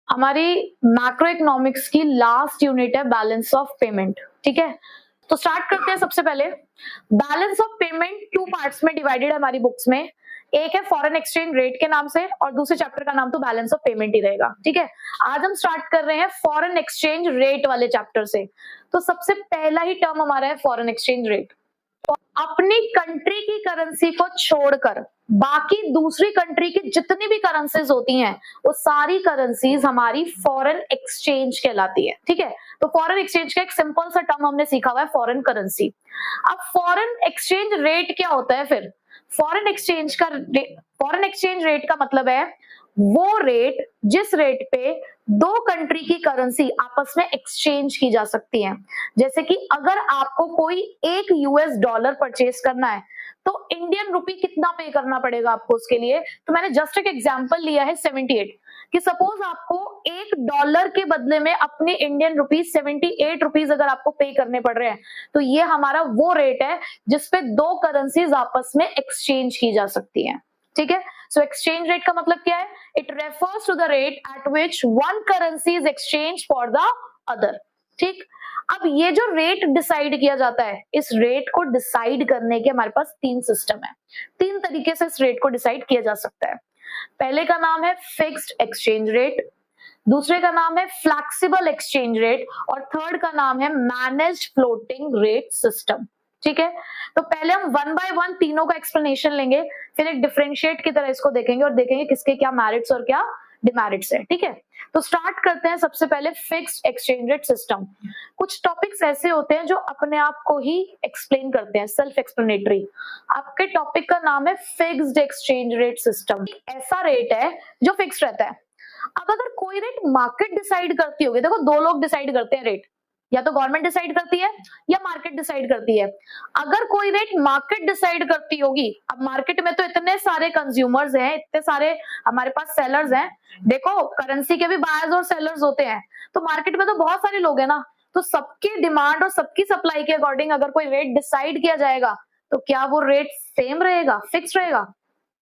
हमारी macro economics की last unit है बैलेंस ऑफ पेमेंट। ठीक है, तो स्टार्ट करते हैं। सबसे पहले balance of payment two parts में डिवाइडेड है हमारी बुक्स में। एक है फॉरेन एक्सचेंज रेट के नाम से और दूसरे चैप्टर का नाम तो बैलेंस ऑफ पेमेंट ही रहेगा। ठीक है, आज हम स्टार्ट कर रहे हैं फॉरेन एक्सचेंज रेट वाले चैप्टर से। तो सबसे पहला ही टर्म हमारा है फॉरेन एक्सचेंज रेट। अपनी कंट्री की करेंसी को छोड़कर बाकी दूसरी कंट्री की जितनी भी करेंसीज होती हैं वो सारी करेंसीज हमारी फॉरेन एक्सचेंज कहलाती है। ठीक है, तो फॉरेन एक्सचेंज का एक सिंपल सा टर्म हमने सीखा हुआ है फॉरेन करेंसी। अब फॉरेन एक्सचेंज रेट क्या होता है फिर? फॉरेन एक्सचेंज रेट का मतलब है वो रेट जिस रेट पे दो कंट्री की करेंसी आपस में एक्सचेंज की जा सकती है। जैसे कि अगर आपको कोई एक यूएस डॉलर परचेज करना है तो इंडियन रुपी कितना पे करना पड़ेगा आपको उसके लिए? तो मैंने जस्ट एक एग्जांपल लिया है 78 कि सपोज आपको एक डॉलर के बदले में अपनी इंडियन रुपी 78 रुपीज अगर आपको पे करने पड़ रहे हैं तो ये हमारा वो रेट है जिसपे दो करेंसीज आपस में एक्सचेंज की जा सकती है। ठीक है, सो एक्सचेंज रेट का मतलब क्या है? It refers to the rate at which one currency is exchange for the other. ठीक, अब ये जो रेट डिसाइड किया जाता है, इस रेट को डिसाइड करने के हमारे पास तीन सिस्टम है। तीन तरीके से इस रेट को डिसाइड किया जा सकता है। पहले का नाम है फिक्स्ड एक्सचेंज रेट, दूसरे का नाम है फ्लेक्सिबल एक्सचेंज रेट और थर्ड का नाम है मैनेज्ड फ्लोटिंग रेट सिस्टम। ठीक है, तो पहले हम वन बाय वन तीनों का एक्सप्लेनेशन लेंगे, फिर एक डिफरेंशिएट की तरह इसको देखेंगे और देखेंगे किसके क्या मेरिट्स और क्या डिमेरिट्स है। ठीक है, तो स्टार्ट करते हैं सबसे पहले फिक्स्ड एक्सचेंज रेट सिस्टम। कुछ टॉपिक्स ऐसे होते हैं जो अपने आप को ही एक्सप्लेन करते हैं, सेल्फ एक्सप्लेनेटरी। आपके टॉपिक का नाम है फिक्स्ड एक्सचेंज रेट सिस्टम। ऐसा रेट है जो फिक्स रहता है। अब अगर कोई रेट मार्केट डिसाइड करती होगी, देखो दो लोग डिसाइड करते हैं रेट, या तो गवर्नमेंट डिसाइड करती है या मार्केट डिसाइड करती है। अगर कोई रेट मार्केट डिसाइड करती होगी, अब मार्केट में तो इतने सारे कंज्यूमर्स हैं, इतने सारे हमारे पास सेलर्स हैं। देखो करेंसी के भी बायर्स और सेलर्स होते हैं, तो मार्केट में तो बहुत सारे लोग हैं ना, तो सबकी डिमांड और सबकी सप्लाई के अकॉर्डिंग अगर कोई रेट डिसाइड किया जाएगा तो क्या वो रेट सेम रहेगा, फिक्स रहेगा?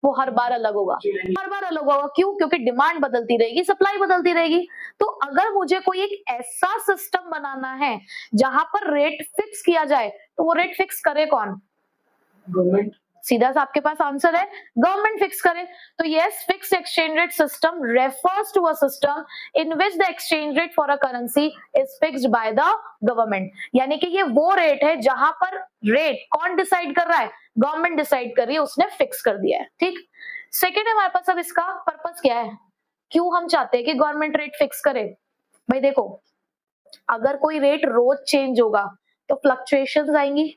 वो हर बार अलग होगा, हर बार अलग होगा। क्यों? क्योंकि डिमांड बदलती रहेगी, सप्लाई बदलती रहेगी। तो अगर मुझे कोई एक ऐसा सिस्टम बनाना है जहां पर रेट फिक्स किया जाए तो वो रेट फिक्स करे कौन? गवर्नमेंट। सीधा सा आपके पास आंसर है, गवर्नमेंट फिक्स करे। तो yes, fixed exchange rate system refers to a system in which the exchange rate for a currency is fixed by the government. यानी कि ये वो रेट है जहां पर रेट कौन डिसाइड कर रहा है? गवर्नमेंट डिसाइड कर रही है, उसने फिक्स कर दिया है। ठीक, सेकेंड है हमारे पास। अब इसका पर्पस क्या है, क्यों हम चाहते हैं कि गवर्नमेंट रेट फिक्स करे? भाई देखो, अगर कोई रेट रोज चेंज होगा तो फ्लक्चुएशंस आएंगी,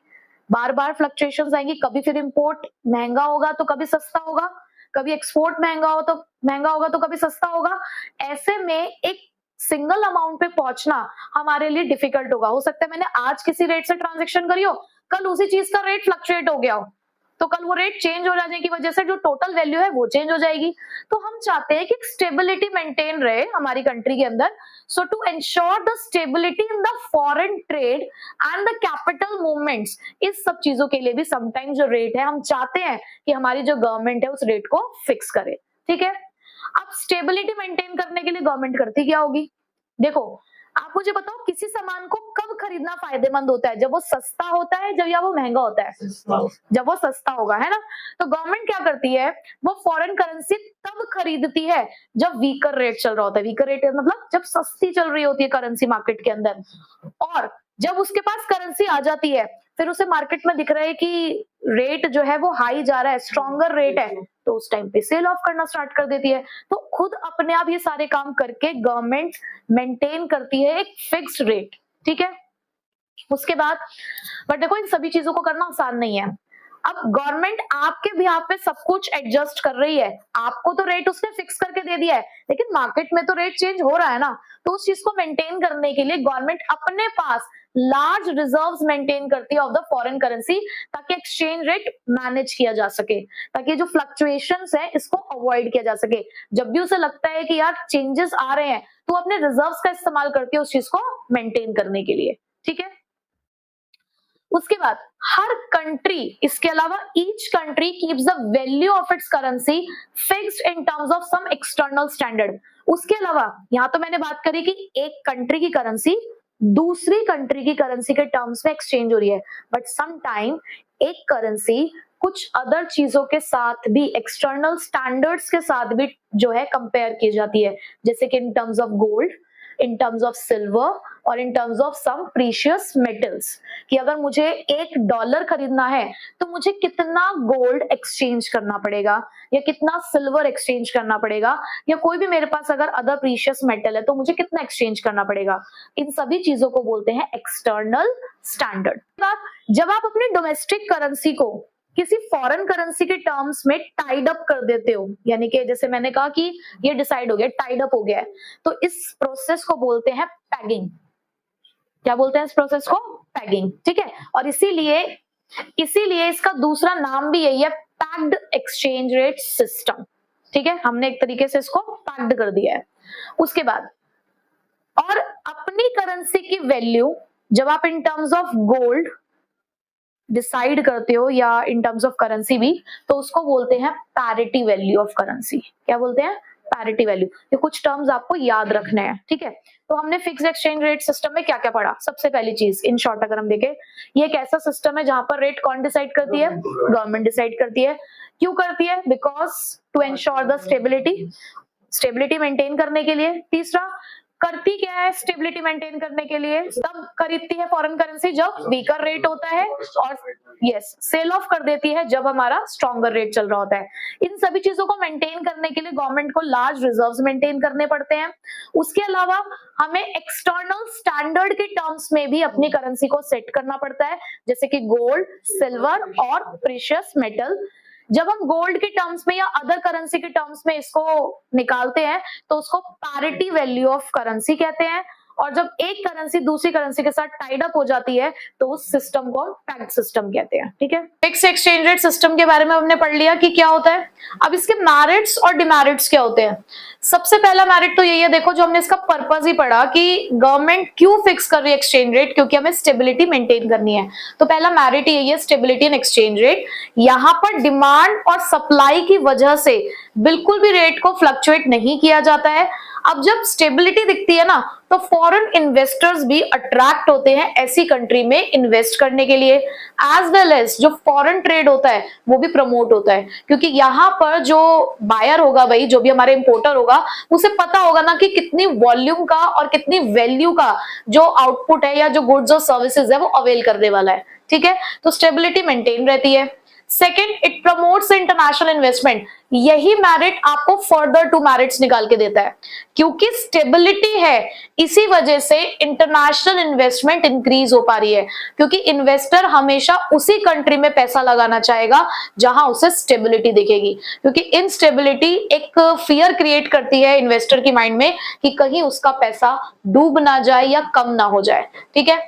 बार बार फ्लक्चुएशंस आएंगी। कभी फिर इंपोर्ट महंगा होगा तो कभी सस्ता होगा, कभी एक्सपोर्ट महंगा होगा तो कभी सस्ता होगा। ऐसे में एक सिंगल अमाउंट पे पहुंचना हमारे लिए डिफिकल्ट होगा। हो सकता है मैंने आज किसी रेट से ट्रांजेक्शन करी हो, कल उसी चीज का रेट फ्लक्चुएट हो गया हो, तो कल वो रेट चेंज हो जाने की वजह से जो टोटल वैल्यू है वो चेंज हो जाएगी। तो हम चाहते हैं कि स्टेबिलिटी मेंटेन रहे हमारी कंट्री के अंदर। So to ensure the stability in the foreign trade and the capital movements, इस सब चीजों के लिए भी समटाइम्स जो रेट है हम चाहते हैं कि हमारी जो गवर्नमेंट है उस रेट को फिक्स करे। ठीक है, अब स्टेबिलिटी मेंटेन करने के लिए गवर्नमेंट करती क्या होगी? देखो, आप मुझे बताओ किसी सामान को कब खरीदना फायदेमंद होता है? जब वो सस्ता होता है, जब या वो महंगा होता है? जब वो सस्ता होगा, है ना। तो गवर्नमेंट क्या करती है, वो फॉरेन करेंसी तब खरीदती है जब वीकर रेट चल रहा होता है। वीकर रेट मतलब जब सस्ती चल रही होती है करेंसी मार्केट के अंदर, और जब उसके पास करेंसी आ जाती है फिर उसे मार्केट में दिख रहा है कि रेट जो है वो हाई जा रहा है, स्ट्रॉन्गर रेट है, तो उस टाइम पे सेल ऑफ करना स्टार्ट कर देती है। तो खुद अपने आप ये सारे काम करके गवर्नमेंट मेंटेन करती है एक फिक्स्ड रेट। ठीक है, उसके बाद बट देखो इन सभी चीजों को करना आसान नहीं है। अब गवर्नमेंट आपके बिहाफ पे सब कुछ एडजस्ट कर रही है, आपको तो रेट उसने फिक्स करके दे दिया है, लेकिन मार्केट में तो रेट चेंज हो रहा है ना। तो उस चीज को मेंटेन करने के लिए गवर्नमेंट अपने पास लार्ज रिजर्व्स मेंटेन करती है ऑफ द फॉरेन करेंसी, ताकि एक्सचेंज रेट मैनेज किया जा सके, ताकि जो फ्लक्चुएशंस है इसको अवॉइड किया जा सके। जब भी उसे लगता है कि यार चेंजेस आ रहे हैं तो अपने रिजर्व्स का इस्तेमाल करती है उस चीज को मेंटेन करने के लिए। ठीक है, उसके बाद हर कंट्री, इसके अलावा each country keeps the value of its currency fixed in terms of some external standard. उसके अलावा यहाँ तो मैंने बात करी कि एक कंट्री की करेंसी दूसरी कंट्री की करेंसी के टर्म्स में एक्सचेंज हो रही है, बट सम टाइम एक करेंसी कुछ अदर चीजों के साथ भी, एक्सटर्नल स्टैंडर्ड्स के साथ भी जो है कंपेयर की जाती है, जैसे कि in terms of gold, in terms of silver और in terms of some precious metals, कि अगर मुझे $1 खरीदना है तो मुझे कितना गोल्ड एक्सचेंज करना पड़ेगा या कितना सिल्वर एक्सचेंज करना पड़ेगा, या कोई भी मेरे पास अगर अदर प्रीशियस मेटल है तो मुझे कितना एक्सचेंज करना पड़ेगा। इन सभी चीजों को बोलते हैं एक्सटर्नल स्टैंडर्ड। जब आप अपनी डोमेस्टिक करेंसी को किसी फॉरेन करेंसी के टर्म्स में टाइड अप कर देते हो, यानी कि जैसे मैंने कहा कि ये डिसाइड हो गया, टाइड अप हो गया है, तो इस प्रोसेस को बोलते हैं पैगिंग। क्या बोलते हैं इस प्रोसेस को? पैगिंग, ठीक है। और इसीलिए इसका दूसरा नाम भी यही है, पैक्ड एक्सचेंज रेट सिस्टम, ठीक है। हमने एक तरीके से इसको पैक्ड कर दिया है। उसके बाद और अपनी करेंसी की वैल्यू जब आप इन टर्म्स ऑफ गोल्ड डिसाइड करते हो या इन टर्म्स ऑफ करेंसी भी, तो उसको बोलते हैं पैरिटी वैल्यू ऑफ करेंसी। क्या बोलते हैं? Parity value. ये कुछ टर्म्स आपको याद रखने हैं, ठीक है। तो हमने फिक्स एक्सचेंज रेट सिस्टम में क्या क्या पढ़ा? सबसे पहली चीज इन शॉर्ट अगर हम देखें, ये एक ऐसा सिस्टम है जहां पर रेट कौन डिसाइड करती है? गवर्नमेंट डिसाइड करती है। क्यों करती है? Because to ensure the stability maintain करने के लिए। तीसरा, करती क्या है स्टेबिलिटी मेंटेन करने के लिए? तब खरीदती है फॉरेन करेंसी जब वीकर रेट होता है, और यस, सेल ऑफ कर देती है जब हमारा स्ट्रॉन्गर रेट चल रहा होता है। इन सभी चीजों को मेंटेन करने के लिए गवर्नमेंट को लार्ज रिजर्व्स मेंटेन करने पड़ते हैं। उसके अलावा हमें एक्सटर्नल स्टैंडर्ड के टर्म्स में भी अपनी करेंसी को सेट करना पड़ता है, जैसे कि गोल्ड, सिल्वर और प्रीशियस मेटल। जब हम गोल्ड के टर्म्स में या अदर करेंसी के टर्म्स में इसको निकालते हैं तो उसको पैरिटी वैल्यू ऑफ करेंसी कहते हैं, और जब एक करेंसी दूसरी करेंसी के साथ टाइड अप हो जाती है तो उस सिस्टम को पैक्ड सिस्टम कहते हैं, ठीक है। फिक्स एक्सचेंज रेट सिस्टम के बारे में हमने पढ़ लिया कि क्या होता है। अब इसके मेरिट्स और डिमेरिट्स क्या होते हैं। सबसे पहला मेरिट तो यही है, देखो जो हमने इसका पर्पस ही पढ़ा कि गवर्नमेंट क्यों फिक्स कर रही है एक्सचेंज रेट, क्योंकि हमें स्टेबिलिटी मेंटेन करनी है। तो पहला मेरिट यही है, स्टेबिलिटी इन एक्सचेंज रेट। यहाँ पर डिमांड और सप्लाई की वजह से बिल्कुल भी रेट को फ्लक्चुएट नहीं किया जाता है। अब जब स्टेबिलिटी दिखती है ना, तो फॉरेन इन्वेस्टर्स भी अट्रैक्ट होते हैं ऐसी कंट्री में इन्वेस्ट करने के लिए, एज वेल एज जो फॉरेन ट्रेड होता है वो भी प्रमोट होता है, क्योंकि यहाँ पर जो बायर होगा, भाई जो भी हमारे इंपोर्टर होगा, उसे पता होगा ना कि कितनी वॉल्यूम का और कितनी वैल्यू का जो आउटपुट है या जो गुड्स और सर्विसेज है वो अवेल करने वाला है, ठीक है। तो स्टेबिलिटी मेंटेन रहती है। Second, it promotes international investment. यही मेरिट आपको फर्दर 2 मेरिट्स निकाल के देता है, क्योंकि स्टेबिलिटी है इसी वजह से इंटरनेशनल इन्वेस्टमेंट इंक्रीज हो पा रही है, क्योंकि इन्वेस्टर हमेशा उसी कंट्री में पैसा लगाना चाहेगा जहां उसे स्टेबिलिटी दिखेगी, क्योंकि इनस्टेबिलिटी एक फियर क्रिएट करती है इन्वेस्टर की माइंड में कि कहीं उसका पैसा डूब ना जाए या कम ना हो जाए, ठीक है।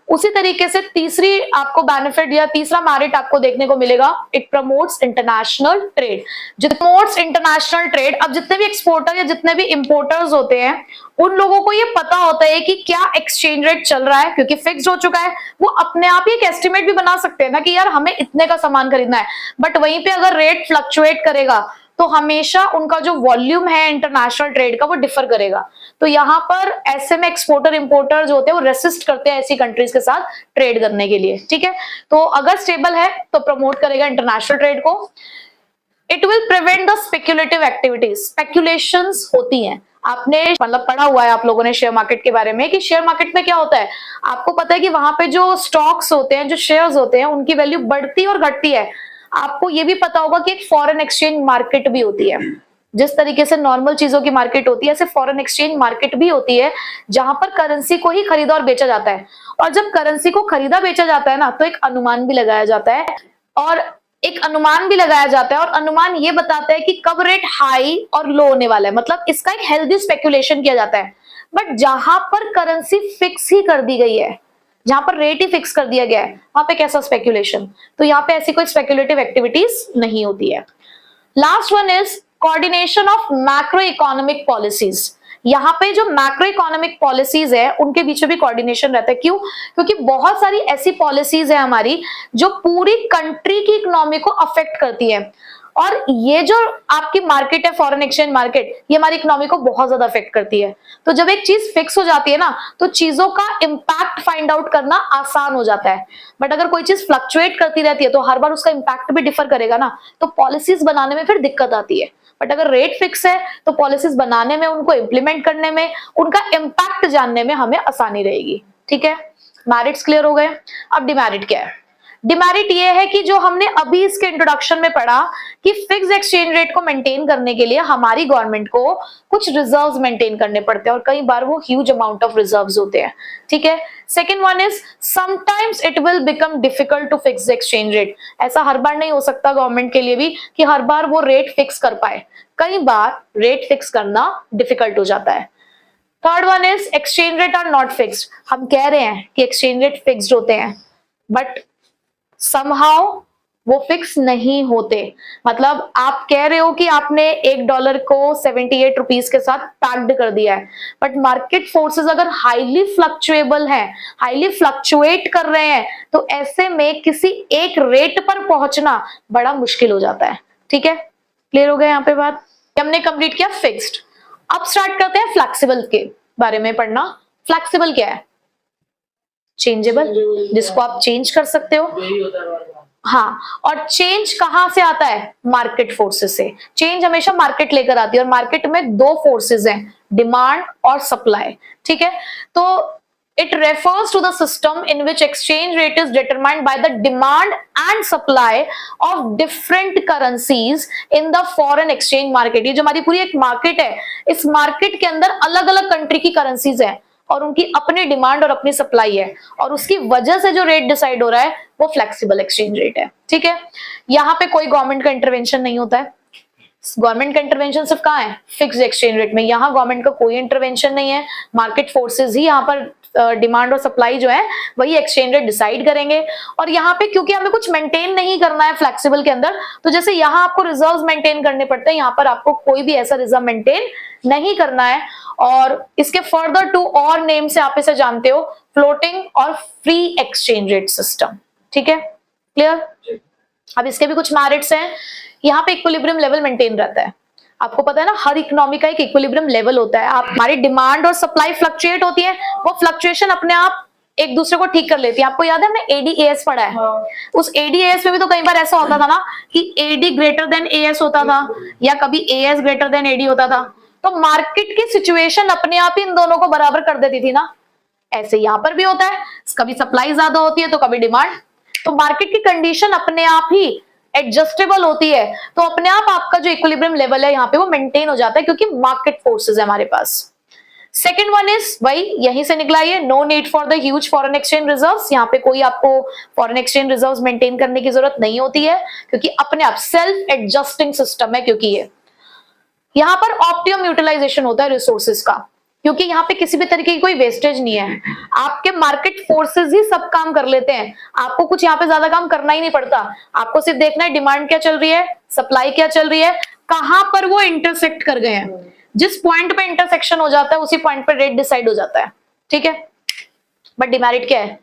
उसी तरीके से तीसरी आपको बेनिफिट या तीसरा मेरिट आपको देखने को मिलेगा, इट प्रमोट्स इंटरनेशनल ट्रेड। जो प्रमोट्स इंटरनेशनल ट्रेड, अब जितने भी एक्सपोर्टर या जितने भी इंपोर्टर्स होते हैं उन लोगों को ये पता होता है कि क्या एक्सचेंज रेट चल रहा है, क्योंकि फिक्स्ड हो चुका है। वो अपने आप ही एक एस्टिमेट भी बना सकते हैं ना कि यार हमें इतने का सामान खरीदना है, बट वहीं पे अगर रेट फ्लक्चुएट करेगा तो हमेशा उनका जो वॉल्यूम है इंटरनेशनल ट्रेड का वो डिफर करेगा। तो यहाँ पर ऐसे में एक्सपोर्टर इंपोर्टर जो होते हैं वो रेसिस्ट करते हैं ऐसी कंट्रीज के साथ ट्रेड करने के लिए, ठीक है। तो अगर स्टेबल है तो प्रमोट करेगा इंटरनेशनल ट्रेड को। It will prevent the speculative activities. Speculations होती हैं, आपने मतलब पढ़ा हुआ है आप लोगों ने शेयर मार्केट के बारे में कि शेयर मार्केट में क्या होता है, आपको पता है कि वहां पे जो स्टॉक्स होते हैं, जो शेयर्स होते हैं, उनकी वैल्यू बढ़ती और घटती है। आपको ये भी पता होगा कि एक फॉरेन एक्सचेंज मार्केट भी होती है। जिस तरीके से नॉर्मल चीजों की मार्केट होती है, ऐसे फॉरेन एक्सचेंज मार्केट भी होती है जहां पर करेंसी को ही खरीदा और बेचा जाता है। और जब करेंसी को खरीदा बेचा जाता है ना, तो एक अनुमान भी लगाया जाता है, और अनुमान ये बताता है कि कब रेट हाई और लो होने वाला है, मतलब इसका एक हेल्दी स्पेक्यूलेशन किया जाता है। बट जहां पर करेंसी फिक्स ही कर दी गई है, जहां पर रेट ही फिक्स कर दिया गया है, वहां पे कैसा स्पेक्यूलेशन? तो यहाँ पे ऐसी कोई स्पेक्यूलेटिव एक्टिविटीज नहीं होती है। Last one is coordination of macro economic policies. यहाँ पे जो मैक्रो इकोनॉमिक पॉलिसीज है उनके बीच में भी कोऑर्डिनेशन रहता है। क्यों? क्योंकि बहुत सारी ऐसी पॉलिसीज है हमारी जो पूरी कंट्री की इकोनॉमी को अफेक्ट करती है। और ये जो आपकी मार्केट है फॉरेन एक्सचेंज मार्केट, ये हमारी इकोनॉमी को बहुत ज्यादा अफेक्ट करती है। तो जब एक चीज फिक्स हो जाती है ना, तो चीजों का इंपैक्ट फाइंड आउट करना आसान हो जाता है। बट अगर कोई चीज फ्लक्चुएट करती रहती है तो हर बार उसका इंपैक्ट भी डिफर करेगा ना, तो पॉलिसीज बनाने में फिर दिक्कत आती है। बट अगर रेट फिक्स है तो पॉलिसीज बनाने में, उनको इंप्लीमेंट करने में, उनका इंपैक्ट जानने में हमें आसानी रहेगी। ठीक है, मेरिट्स क्लियर हो गए। अब डिमेरिट क्या है? डिमेरिट ये है कि जो हमने अभी इसके इंट्रोडक्शन में पढ़ा कि फिक्स एक्सचेंज रेट को मेंटेन करने के लिए हमारी गवर्नमेंट को कुछ रिजर्व्स मेंटेन करने पड़ते हैं, और कई बार वो ह्यूज अमाउंट ऑफ रिजर्व्स होते हैं। ठीक है। Second one is sometimes it will become difficult to fix exchange rate. ऐसा हर बार नहीं हो सकता गवर्नमेंट के लिए भी कि हर बार वो रेट फिक्स कर पाए, कई बार रेट फिक्स करना डिफिकल्ट हो जाता है। Third one is exchange rate are not fixed. हम कह रहे हैं कि एक्सचेंज रेट फिक्स्ड होते हैं, बट समहाउ वो फिक्स नहीं होते। मतलब आप कह रहे हो कि आपने $1 को 78 रुपीज के साथ पैक्ड कर दिया है, बट मार्केट फोर्सेस अगर हाईली फ्लक्चुएबल है, हाईली फ्लक्चुएट कर रहे हैं, तो ऐसे में किसी एक रेट पर पहुंचना बड़ा मुश्किल हो जाता है। ठीक है, क्लियर हो गया यहाँ पे बात? हमने कंप्लीट किया फिक्स्ड। अब स्टार्ट करते हैं फ्लेक्सिबल के बारे में पढ़ना। फ्लेक्सिबल क्या है? चेंजेबल, जिसको आप चेंज कर सकते हो। हाँ, और चेंज कहां से आता है? मार्केट फोर्सेस से। चेंज हमेशा मार्केट लेकर आती है, और मार्केट में दो फोर्सेस हैं, डिमांड और सप्लाई। ठीक है, तो it refers to the system in which exchange rate is determined by the demand and supply of different currencies in the foreign exchange market। ये जो हमारी पूरी एक मार्केट है, इस मार्केट के अंदर अलग अलग कंट्री की करेंसीज है और उनकी अपनी डिमांड और अपनी सप्लाई है, और उसकी वजह से जो रेट डिसाइड हो रहा है वो फ्लेक्सिबल एक्सचेंज रेट है। ठीक है, यहाँ पे कोई गवर्नमेंट का इंटरवेंशन नहीं होता है। गवर्नमेंट का इंटरवेंशन सिर्फ कहाँ है? फिक्स एक्सचेंज रेट में। यहाँ गवर्नमेंट का कोई इंटरवेंशन नहीं है, मार्केट फोर्सेस ही यहाँ पर डिमांड और सप्लाई जो है वही एक्सचेंज रेट डिसाइड करेंगे। और यहाँ पे क्योंकि हमें कुछ मेंटेन नहीं करना है फ्लेक्सिबल के अंदर, तो जैसे यहाँ आपको रिजर्व्स मेंटेन करने पड़ते हैं, यहाँ पर आपको कोई भी ऐसा रिजर्व मेंटेन नहीं करना है। और इसके फर्दर टू और नेम से आप इसे जानते हो, फ्लोटिंग और फ्री एक्सचेंज रेट सिस्टम। ठीक है, क्लियर? अब इसके भी कुछ मेरिट्स हैं। यहाँ पे इक्विलिब्रियम लेवल मेंटेन रहता है। आपको पता है ना, हर इकोनॉमी का एक इक्विलिब्रियम लेवल होता है। आप हमारी डिमांड और सप्लाई फ्लक्चुएट होती है, वो फ्लक्चुएशन अपने आप एक दूसरे को ठीक कर लेती है। आपको याद है हमने एडीएएस पढ़ा है? हाँ। उस एडीएएस में भी तो कई बार ऐसा होता था ना कि एडी ग्रेटर देन एएस होता था, या कभी एएस ग्रेटर देन एडी होता था। तो मार्केट की सिचुएशन अपने आप ही इन दोनों को बराबर कर देती थी ना। ऐसे यहाँ पर भी होता है, कभी सप्लाई ज्यादा होती है तो कभी डिमांड। तो मार्केट की कंडीशन अपने आप ही एडजस्टेबल होती है, तो अपने आप आपका जो इक्विलिब्रियम लेवल है यहाँ पे वो मेंटेन हो जाता है, क्योंकि मार्केट फोर्सेस है हमारे पास। सेकेंड वन इज वही यहीं से निकला ये, no need for the huge foreign exchange reserves. यहाँ पे कोई आपको फॉरेन एक्सचेंज रिजर्व्स मेंटेन करने की जरूरत नहीं होती है, क्योंकि अपने आप सेल्फ एडजस्टिंग सिस्टम है। क्योंकि ये यहाँ पर ऑप्टिमम यूटिलाइजेशन होता है रिसोर्सेज का, क्योंकि यहाँ पे किसी भी तरीके की कोई वेस्टेज नहीं है। आपके मार्केट फोर्सेस ही सब काम कर लेते हैं, आपको कुछ यहाँ पे ज्यादा काम करना ही नहीं पड़ता। आपको सिर्फ देखना है डिमांड क्या चल रही है, सप्लाई क्या चल रही है, कहां पर वो इंटरसेक्ट कर गए हैं। जिस पॉइंट पे इंटरसेक्शन हो जाता है उसी पॉइंट पे रेट डिसाइड हो जाता है। ठीक है, बट डिमेरिट क्या है?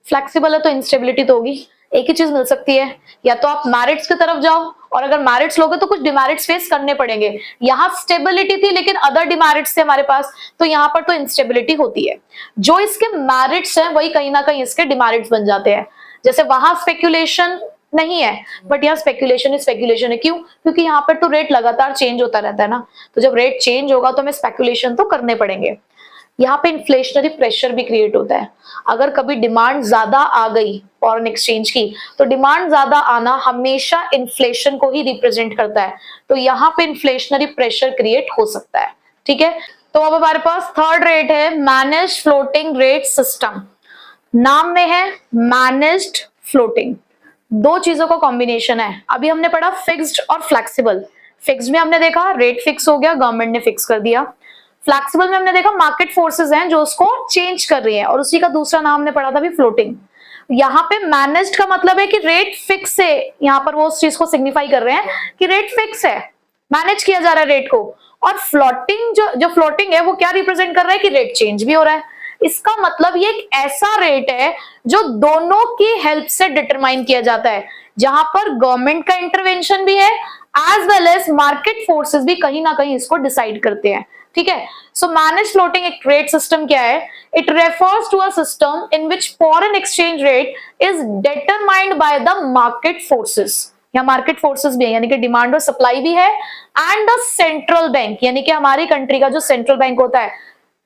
फ्लेक्सिबल है तो इंस्टेबिलिटी तो होगी। एक ही चीज मिल सकती है, या तो आप मेरिट्स की तरफ जाओ, और अगर मेरिट्स लोगे तो कुछ डिमेरिट्स फेस करने पड़ेंगे। यहाँ स्टेबिलिटी थी लेकिन अदर डिमेरिट्स थे हमारे पास, तो यहाँ पर तो इंस्टेबिलिटी होती है। जो इसके मेरिट्स हैं वही कहीं ना कहीं इसके डिमेरिट्स बन जाते हैं। जैसे वहां स्पेक्यूलेशन नहीं है, बट यहाँ स्पेक्यूलेशन है। क्यों? क्योंकि यहाँ पर तो रेट लगातार चेंज होता रहता है ना, तो जब रेट चेंज होगा तो हमें स्पेक्यूलेशन तो करने पड़ेंगे। यहाँ पे इन्फ्लेशनरी प्रेशर भी क्रिएट होता है। अगर कभी डिमांड ज्यादा आ गई फॉरेन एक्सचेंज की, तो डिमांड ज्यादा आना हमेशा इन्फ्लेशन को ही रिप्रेजेंट करता है, तो यहाँ पे इन्फ्लेशनरी प्रेशर क्रिएट हो सकता है। ठीक है, तो अब हमारे पास थर्ड रेट है मैनेज फ्लोटिंग रेट सिस्टम। नाम में है मैनेज्ड फ्लोटिंग, दो चीजों का कॉम्बिनेशन है। अभी हमने पढ़ा फिक्स्ड और फ्लेक्सिबल। फिक्स्ड में हमने देखा रेट फिक्स हो गया, गवर्नमेंट ने फिक्स कर दिया। फ्लेक्सिबल में हमने देखा मार्केट फोर्सेस हैं जो उसको चेंज कर रही हैं, और उसी का दूसरा नाम हमने पढ़ा था भी फ्लोटिंग। यहाँ पे मैनेज्ड का मतलब है कि रेट फिक्स है, यहाँ पर वो उस चीज को सिग्निफाई कर रहे हैं कि रेट फिक्स है, मैनेज किया जा रहा है रेट को। और फ्लोटिंग जो फ्लोटिंग है वो क्या रिप्रेजेंट कर रहा है कि रेट चेंज भी हो रहा है। इसका मतलब ये एक ऐसा रेट है जो दोनों की हेल्प से डिटरमाइन किया जाता है, जहां पर गवर्नमेंट का इंटरवेंशन भी है, as well as market forces भी कहीं ना कहीं इसको डिसाइड करते हैं, ठीक है। सो मैनेज फ्लोटिंग एक ट्रेड सिस्टम क्या है? It refers to a system in which foreign exchange rate is determined by the market forces. या मार्केट फोर्सेस भी है, यानी कि डिमांड और सप्लाई भी है, एंड द सेंट्रल बैंक, यानी कि हमारी कंट्री का जो सेंट्रल बैंक होता है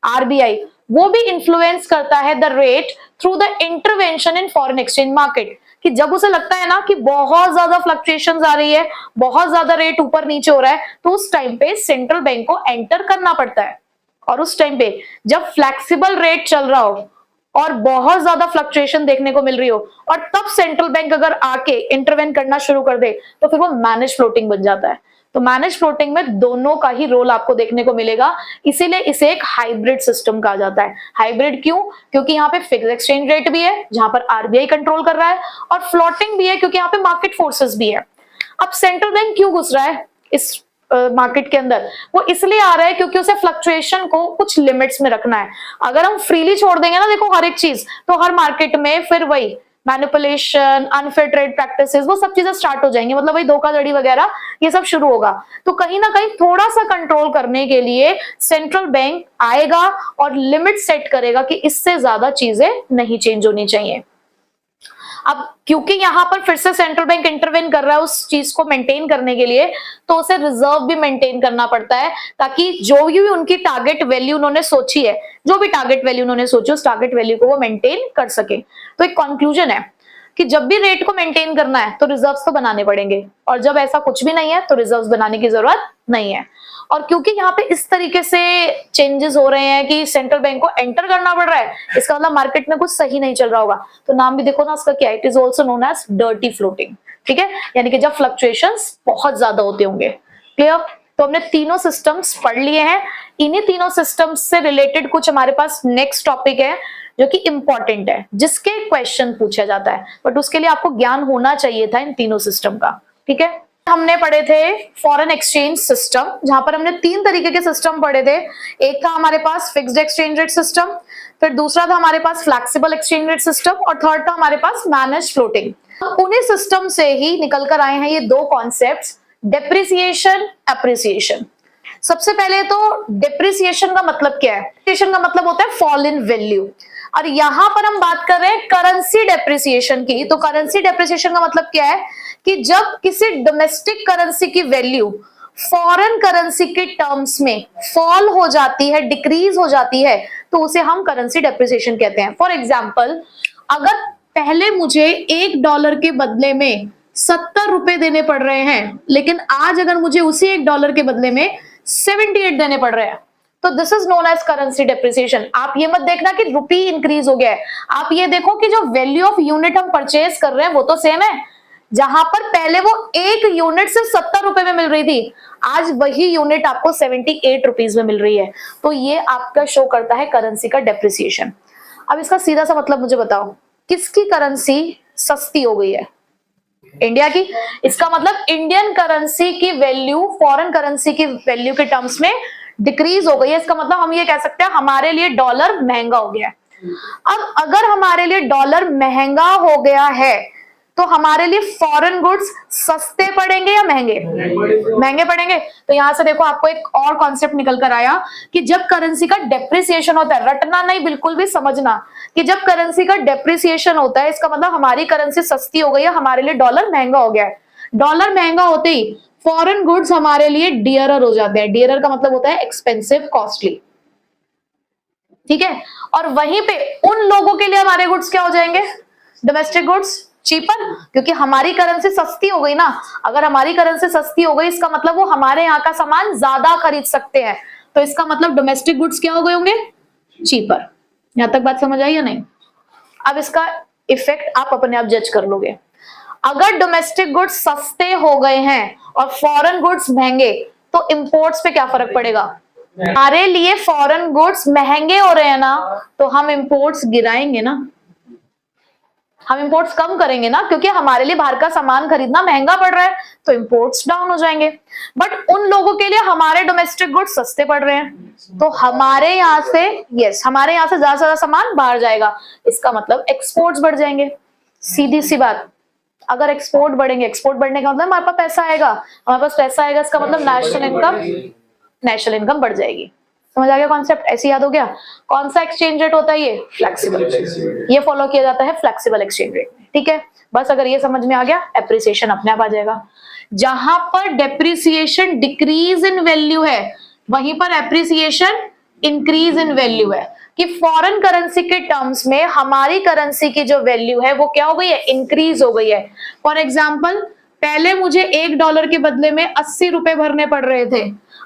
आरबीआई, वो भी इन्फ्लुएंस करता है the rate through the intervention in foreign exchange market. कि जब उसे लगता है ना कि बहुत ज्यादा फ्लक्चुएशंस आ रही है, बहुत ज्यादा रेट ऊपर नीचे हो रहा है, तो उस टाइम पे सेंट्रल बैंक को एंटर करना पड़ता है। और उस टाइम पे जब फ्लेक्सिबल रेट चल रहा हो और बहुत ज्यादा फ्लक्चुएशन देखने को मिल रही हो, और तब सेंट्रल बैंक अगर आके इंटरवेन करना शुरू कर दे, तो फिर वो मैनेज फ्लोटिंग बन जाता है। तो मैनेज फ्लोटिंग में दोनों का ही रोल आपको देखने को मिलेगा, इसीलिए इसे एक हाइब्रिड सिस्टम कहा जाता है। हाइब्रिड क्यों? क्योंकि यहाँ पे फिक्स एक्सचेंज रेट भी है जहां पर आरबीआई कंट्रोल कर रहा है, और फ्लोटिंग भी है क्योंकि यहाँ पे मार्केट फोर्सेस भी है। अब सेंट्रल बैंक क्यों घुस रहा है इस मार्केट के अंदर? वो इसलिए आ रहा है क्योंकि उसे फ्लक्चुएशन को कुछ लिमिट्स में रखना है। अगर हम फ्रीली छोड़ देंगे ना, देखो हर एक चीज, तो हर मार्केट में फिर वही मैनिपुलेशन, अनफेयर ट्रेड प्रैक्टिसेस, वो सब चीजें स्टार्ट हो जाएंगी, मतलब वही धोखाधड़ी वगैरह ये सब शुरू होगा। तो कहीं ना कहीं थोड़ा सा कंट्रोल करने के लिए सेंट्रल बैंक आएगा और लिमिट सेट करेगा कि इससे ज्यादा चीजें नहीं चेंज होनी चाहिए। अब क्योंकि यहां पर फिर से सेंट्रल बैंक इंटरवेन कर रहा है उस चीज को मेंटेन करने के लिए, तो उसे रिजर्व भी मेंटेन करना पड़ता है, ताकि जो भी उनकी टारगेट वैल्यू उन्होंने सोची है, जो भी टारगेट वैल्यू उन्होंने सोची, उस टारगेट वैल्यू को वो मेंटेन कर सके। तो एक कंक्लूजन है कि जब भी रेट को मेंटेन करना है तो रिजर्व्स तो बनाने पड़ेंगे, और जब ऐसा कुछ भी नहीं है तो रिजर्व्स बनाने की जरूरत नहीं है। और क्योंकि यहाँ पे इस तरीके से चेंजेस हो रहे हैं कि सेंट्रल बैंक को एंटर करना पड़ रहा है, इसका मतलब मार्केट में कुछ सही नहीं चल रहा होगा। तो नाम भी देखो ना उसका क्या है, it is also known as dirty floating, ठीक है, यानी कि जब फ्लक्चुएशंस बहुत ज्यादा होते होंगे। क्लियर? तो हमने तीनों सिस्टम्स पढ़ लिए हैं। इन्हीं तीनों सिस्टम्स से रिलेटेड कुछ हमारे पास नेक्स्ट टॉपिक है जो कि इंपॉर्टेंट है, जिसके क्वेश्चन पूछा जाता है, बट उसके लिए आपको ज्ञान होना चाहिए था इन तीनों सिस्टम का, ठीक है। हमने पढ़े थे फॉरेन एक्सचेंज सिस्टम, जहां पर हमने तीन तरीके के सिस्टम पढ़े थे। एक था हमारे पास फिक्स्ड एक्सचेंज रेट सिस्टम, फिर दूसरा था हमारे पास फ्लेक्सिबल एक्सचेंज रेट सिस्टम, और थर्ड था हमारे पास मैनेज फ्लोटिंग। उन्हीं सिस्टम से ही निकल कर आए हैं ये दो कॉन्सेप्ट्स, डेप्रिसिएशन, एप्रिसिएशन। सबसे पहले तो डेप्रिसिएशन का मतलब क्या है? डेप्रिसिएशन का मतलब होता है फॉल इन वैल्यू, और यहां पर हम बात कर रहे हैं करेंसी डेप्रिसिएशन की। तो करेंसी डेप्रिसिएशन का मतलब क्या है कि जब किसी डोमेस्टिक करेंसी की वैल्यू फॉरेन करेंसी के टर्म्स में फॉल हो जाती है, डिक्रीज हो जाती है, तो उसे हम करेंसी डेप्रिसिएशन कहते हैं। फॉर एग्जाम्पल, अगर पहले मुझे $1 के बदले में 70 रुपए देने पड़ रहे हैं, लेकिन आज अगर मुझे उसी $1 के बदले में 78 देने पड़ रहे हैं, तो this is known as currency depreciation. आप ये मत देखना कि रुपी इंक्रीज हो गया है, आप ये देखो कि जो वैल्यू ऑफ यूनिट हम परचेज कर रहे हैं वो तो सेम है। जहां पर पहले वो एक यूनिट सिर्फ 70 रुपए में मिल रही थी, आज वही यूनिट आपको 78 रुपीज में मिल रही है। तो ये आपका शो करता है करेंसी का डेप्रिसिएशन। अब इसका सीधा सा मतलब मुझे बताओ, किसकी करेंसी सस्ती हो गई है? इंडिया की। इसका मतलब इंडियन करेंसी की वैल्यू फॉरेन करेंसी की वैल्यू के टर्म्स में डिक्रीज हो गई है। इसका मतलब हम ये कह सकते हैं हमारे लिए डॉलर महंगा हो गया है। अब अगर हमारे लिए डॉलर महंगा हो गया है, तो हमारे लिए फॉरेन गुड्स सस्ते पड़ेंगे या महंगे? महंगे पड़ेंगे। तो यहां से देखो आपको एक और कॉन्सेप्ट निकल कर आया कि जब करेंसी का डेप्रिसिएशन होता है, रटना नहीं, बिल्कुल भी समझना, कि जब करेंसी का डेप्रिसिएशन होता है इसका मतलब हमारी करेंसी सस्ती हो गई है, हमारे लिए डॉलर महंगा हो गया है। डॉलर महंगा होते ही फॉरेन गुड्स हमारे लिए डियरर हो जाते हैं। डियरर का मतलब होता है एक्सपेंसिव, कॉस्टली, ठीक है। और वहीं पे उन लोगों के लिए हमारे गुड्स क्या हो जाएंगे? डोमेस्टिक गुड्स चीपर, क्योंकि हमारी करेंसी सस्ती हो गई ना। अगर हमारी करेंसी सस्ती हो गई इसका मतलब वो हमारे यहाँ का सामान ज्यादा खरीद सकते हैं, तो इसका मतलब डोमेस्टिक गुड्स क्या हो गए होंगे? चीपर। यहां तक बात समझ आई या नहीं? अब इसका इफेक्ट आप अपने आप जज कर लोगे। अगर डोमेस्टिक गुड्स सस्ते हो गए हैं और फॉरेन गुड्स महंगे, तो इंपोर्ट्स पे क्या फर्क पड़ेगा? हमारे लिए फॉरेन गुड्स महंगे हो रहे हैं ना, तो हम इंपोर्ट्स गिराएंगे ना, हम इंपोर्ट्स कम करेंगे ना, क्योंकि हमारे लिए बाहर का सामान खरीदना महंगा पड़ रहा है, तो इंपोर्ट्स डाउन हो जाएंगे। बट उन लोगों के लिए हमारे डोमेस्टिक गुड्स सस्ते पड़ रहे हैं, तो हमारे यहाँ से हमारे यहाँ से ज्यादा से ज्यादा सामान बाहर जाएगा, इसका मतलब एक्सपोर्ट्स बढ़ जाएंगे। सीधी सी बात। अगर एक्सपोर्ट बढ़ेंगे, एक्सपोर्ट बढ़ने का मतलब हमारे पास पैसा आएगा, हमारे पास पैसा आएगा इसका मतलब नेशनल इनकम बढ़ जाएगी। समझ आ गया कॉन्सेप्ट? ऐसे याद हो गया? कौन सा एक्सचेंज रेट होता है ये? फ्लेक्सिबल। ये फॉलो किया जाता है फ्लेक्सिबल एक्सचेंज रेट में, ठीक है। बस अगर ये समझ में आ गया, एप्रिसिएशन अपने आप आ जाएगा। जहां पर डेप्रिसिएशन डिक्रीज इन वैल्यू है वहीं पर एप्रिसिएशन इंक्रीज इन वैल्यू है, कि फॉरेन करेंसी के टर्म्स में हमारी करेंसी की जो वैल्यू है वो क्या हो गई है? इंक्रीज हो गई है। फॉर एग्जाम्पल, पहले मुझे $1 के बदले में 80 रुपए भरने पड़ रहे थे,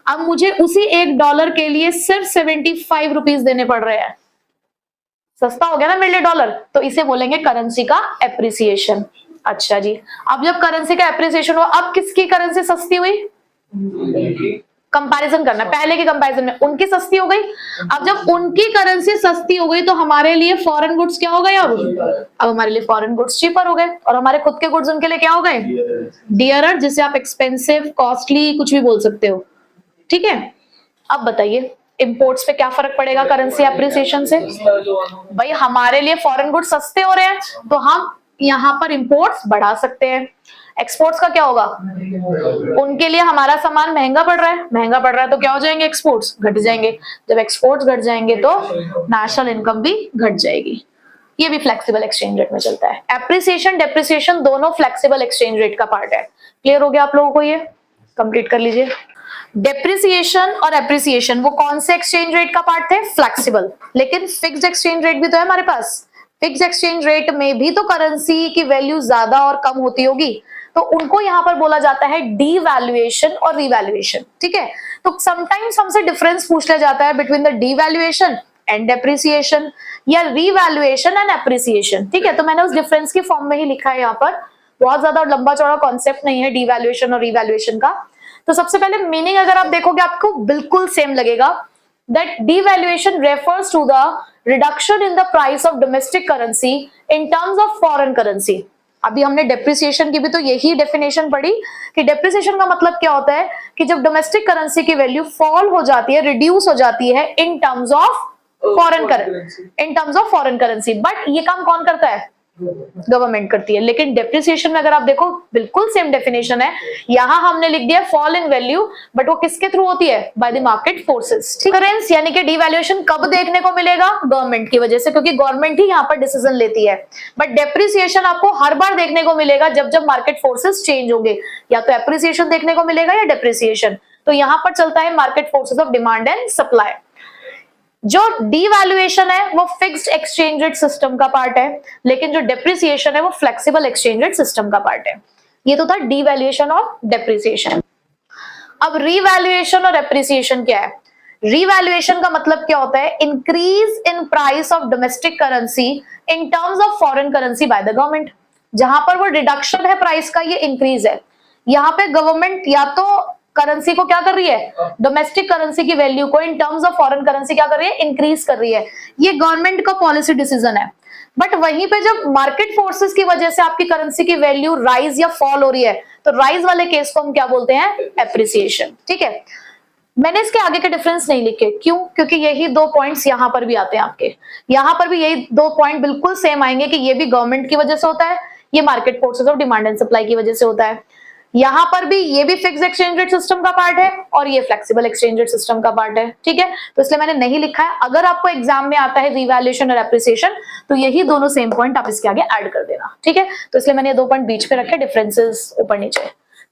अब मुझे उसी $1 के लिए सिर्फ 75 रुपीज देने पड़ रहे हैं। सस्ता हो गया ना मेरे लिए डॉलर, तो इसे बोलेंगे करेंसी का एप्रिसिएशन। अच्छा जी, अब जब करेंसी का एप्रिसिएशन हुआ, अब किसकी करेंसी सस्ती हुई? कंपैरिजन करना, पहले के कंपैरिजन में उनकी सस्ती हो गई। अब जब उनकी करेंसी सस्ती हो गई तो हमारे लिए फॉरेन गुड्स क्या हो गए? अब हमारे लिए फॉरेन गुड्स चीपर हो गए, और हमारे खुद के गुड्स उनके लिए क्या हो गए? डियरर, जिसे आप एक्सपेंसिव, कॉस्टली कुछ भी बोल सकते हो, ठीक है। अब बताइए इंपोर्ट्स पे क्या फर्क पड़ेगा करेंसी एप्रिसिएशन से? भाई हमारे लिए फॉरेन गुड्स सस्ते हो रहे हैं तो हम यहाँ पर इंपोर्ट्स बढ़ा सकते हैं। एक्सपोर्ट्स का क्या होगा? उनके लिए हमारा सामान महंगा पड़ रहा है तो क्या हो जाएंगे? एक्सपोर्ट्स घट जाएंगे। जब एक्सपोर्ट्स घट जाएंगे तो नेशनल इनकम भी घट जाएगी। ये भी फ्लेक्सिबल एक्सचेंज रेट में चलता है। एप्रिसिएशन डेप्रिसिएशन दोनों फ्लेक्सिबल एक्सचेंज रेट का पार्ट है। क्लियर हो गया आप लोगों को? ये कंप्लीट कर लीजिए। डेप्रिसिएशन और एप्रिसिएशन वो कौन से एक्सचेंज रेट का पार्ट थे? फ्लेक्सिबल। लेकिन फिक्स्ड एक्सचेंज रेट भी तो है हमारे पास। फिक्स्ड एक्सचेंज रेट में भी तो करेंसी की वैल्यू ज्यादा और कम होती होगी, तो उनको यहां पर बोला जाता है डीवैल्यूएशन और रीवैल्यूएशन, ठीक है। तो समटाइम्स हमसे डिफरेंस पूछ लिया जाता है between the devaluation and depreciation या रीवैल्यूएशन एंड एप्रिसिएशन, ठीक है। तो मैंने उस डिफरेंस की फॉर्म में ही लिखा है यहाँ पर, बहुत ज्यादा लंबा चौड़ा कॉन्सेप्ट नहीं है डीवैल्यूएशन और रीवैल्यूएशन का। तो सबसे पहले मीनिंग अगर आप देखोगे आपको बिल्कुल सेम लगेगा, that devaluation refers to the reduction in the price of domestic currency in terms of foreign currency। अभी हमने डेप्रिसिएशन की भी तो यही डेफिनेशन पढ़ी कि डेप्रिसिएशन का मतलब क्या होता है कि जब डोमेस्टिक करेंसी की वैल्यू फॉल हो जाती है, रिड्यूस हो जाती है इन terms of foreign currency. But ये काम कौन करता है? गवर्नमेंट करती है। लेकिन डेप्रिसिएशन में अगर आप देखो बिल्कुल सेम डेफिनेशन है, यहां हमने लिख दिया फॉल इन वैल्यू, बट वो किसके थ्रू होती है? Bye the market forces. Currency यानी कि डिवैल्यूएशन कब देखने को मिलेगा? गवर्नमेंट की वजह से, क्योंकि गवर्नमेंट ही यहाँ पर डिसीजन लेती है। बट डेप्रिसिएशन आपको हर बार देखने को मिलेगा जब जब मार्केट फोर्सेस चेंज होंगे, या तो एप्रिसिएशन देखने को मिलेगा या डेप्रिसिएशन। तो यहाँ पर चलता है market forces of demand and supply. जो डीवैल्यूएशन है वो फिक्स्ड एक्सचेंज रेट सिस्टम का पार्ट है, लेकिन जो डेप्रिसिएशन है वो फ्लेक्सिबल एक्सचेंज रेट सिस्टम का पार्ट है। ये तो था डीवैल्यूएशन और डेप्रिसिएशन। अब रीवैल्यूएशन और एप्रिसिएशन क्या है? रीवैल्यूएशन का मतलब क्या होता है? Increase in price of domestic currency in terms of foreign currency bye the government. जहां पर वो रिडक्शन है प्राइस का, ये इंक्रीज है। यहाँ पे गवर्नमेंट या तो करेंसी को क्या कर रही है? डोमेस्टिक करेंसी की वैल्यू को इन टर्म्स ऑफ फॉरेन करेंसी क्या कर रही है? इंक्रीज कर रही है। ये गवर्नमेंट का पॉलिसी डिसीजन है। बट वहीं पे जब मार्केट फोर्सेस की वजह से आपकी करेंसी की वैल्यू राइज या फॉल हो रही है, तो राइज वाले केस को हम क्या बोलते हैं? एप्रिसिएशन, ठीक है। मैंने इसके आगे के डिफरेंस नहीं लिखे, क्यों? क्योंकि यही दो पॉइंट्स यहाँ पर भी आते हैं आपके, यहाँ पर भी यही दो पॉइंट बिल्कुल सेम आएंगे कि ये भी गवर्नमेंट की वजह से होता है, ये market forces of demand and supply की वजह से होता है। यहाँ पर भी ये भी फिक्स्ड एक्सचेंज रेट सिस्टम का पार्ट है और ये फ्लेक्सिबल एक्सचेंज रेट सिस्टम का पार्ट है, ठीक है। तो इसलिए मैंने नहीं लिखा है। अगर आपको एग्जाम में आता है रिवैल्यूएशन और एप्रिसिएशन, तो यही दोनों सेम पॉइंट आप इसके आगे ऐड कर देना, ठीक है। तो इसलिए मैंने ये दो पॉइंट बीच पे रखे, डिफरेंसेस ऊपर नीचे।